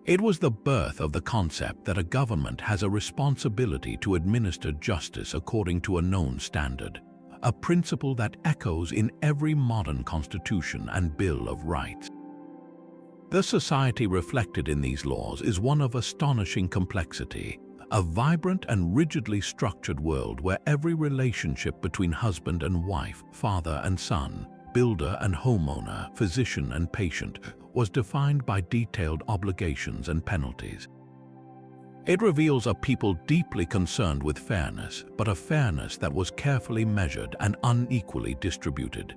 It was the birth of the concept that a government has a responsibility to administer justice according to a known standard, a principle that echoes in every modern constitution and Bill of Rights. The society reflected in these laws is one of astonishing complexity, a vibrant and rigidly structured world where every relationship between husband and wife, father and son, builder and homeowner, physician and patient, was defined by detailed obligations and penalties. It reveals a people deeply concerned with fairness, but a fairness that was carefully measured and unequally distributed.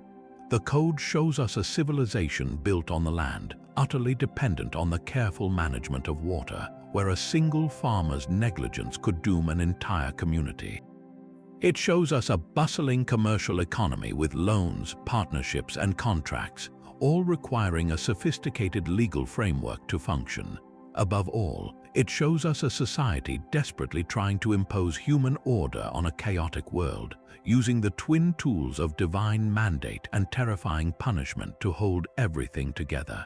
The code shows us a civilization built on the land, utterly dependent on the careful management of water, where a single farmer's negligence could doom an entire community. It shows us a bustling commercial economy with loans, partnerships, and contracts, all requiring a sophisticated legal framework to function. Above all, it shows us a society desperately trying to impose human order on a chaotic world, using the twin tools of divine mandate and terrifying punishment to hold everything together.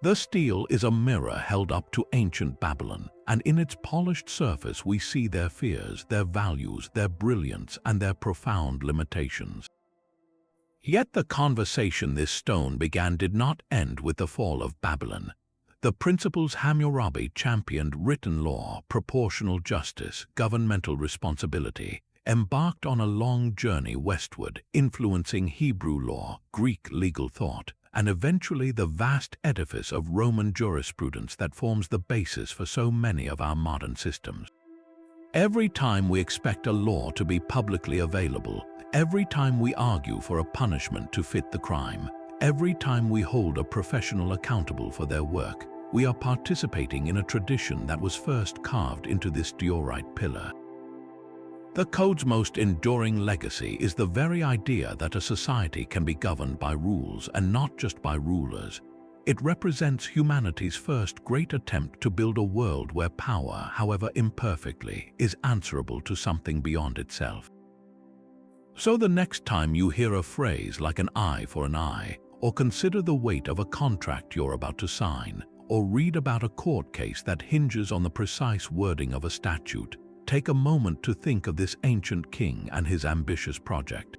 The stele is a mirror held up to ancient Babylon, and in its polished surface we see their fears, their values, their brilliance, and their profound limitations. Yet the conversation this stone began did not end with the fall of Babylon. The principles Hammurabi championed, written law, proportional justice, governmental responsibility, embarked on a long journey westward, influencing Hebrew law, Greek legal thought, and eventually the vast edifice of Roman jurisprudence that forms the basis for so many of our modern systems. Every time we expect a law to be publicly available, every time we argue for a punishment to fit the crime, every time we hold a professional accountable for their work, we are participating in a tradition that was first carved into this diorite pillar. The code's most enduring legacy is the very idea that a society can be governed by rules and not just by rulers. It represents humanity's first great attempt to build a world where power, however imperfectly, is answerable to something beyond itself. So the next time you hear a phrase like an eye for an eye, or consider the weight of a contract you're about to sign, or read about a court case that hinges on the precise wording of a statute, take a moment to think of this ancient king and his ambitious project.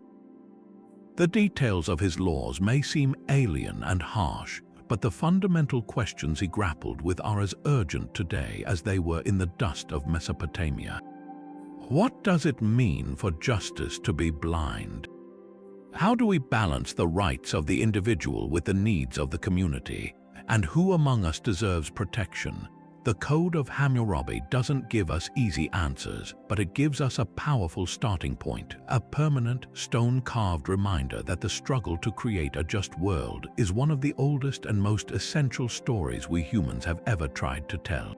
The details of his laws may seem alien and harsh, but the fundamental questions he grappled with are as urgent today as they were in the dust of Mesopotamia. What does it mean for justice to be blind? How do we balance the rights of the individual with the needs of the community? And who among us deserves protection? The Code of Hammurabi doesn't give us easy answers, but it gives us a powerful starting point, a permanent, stone-carved reminder that the struggle to create a just world is one of the oldest and most essential stories we humans have ever tried to tell.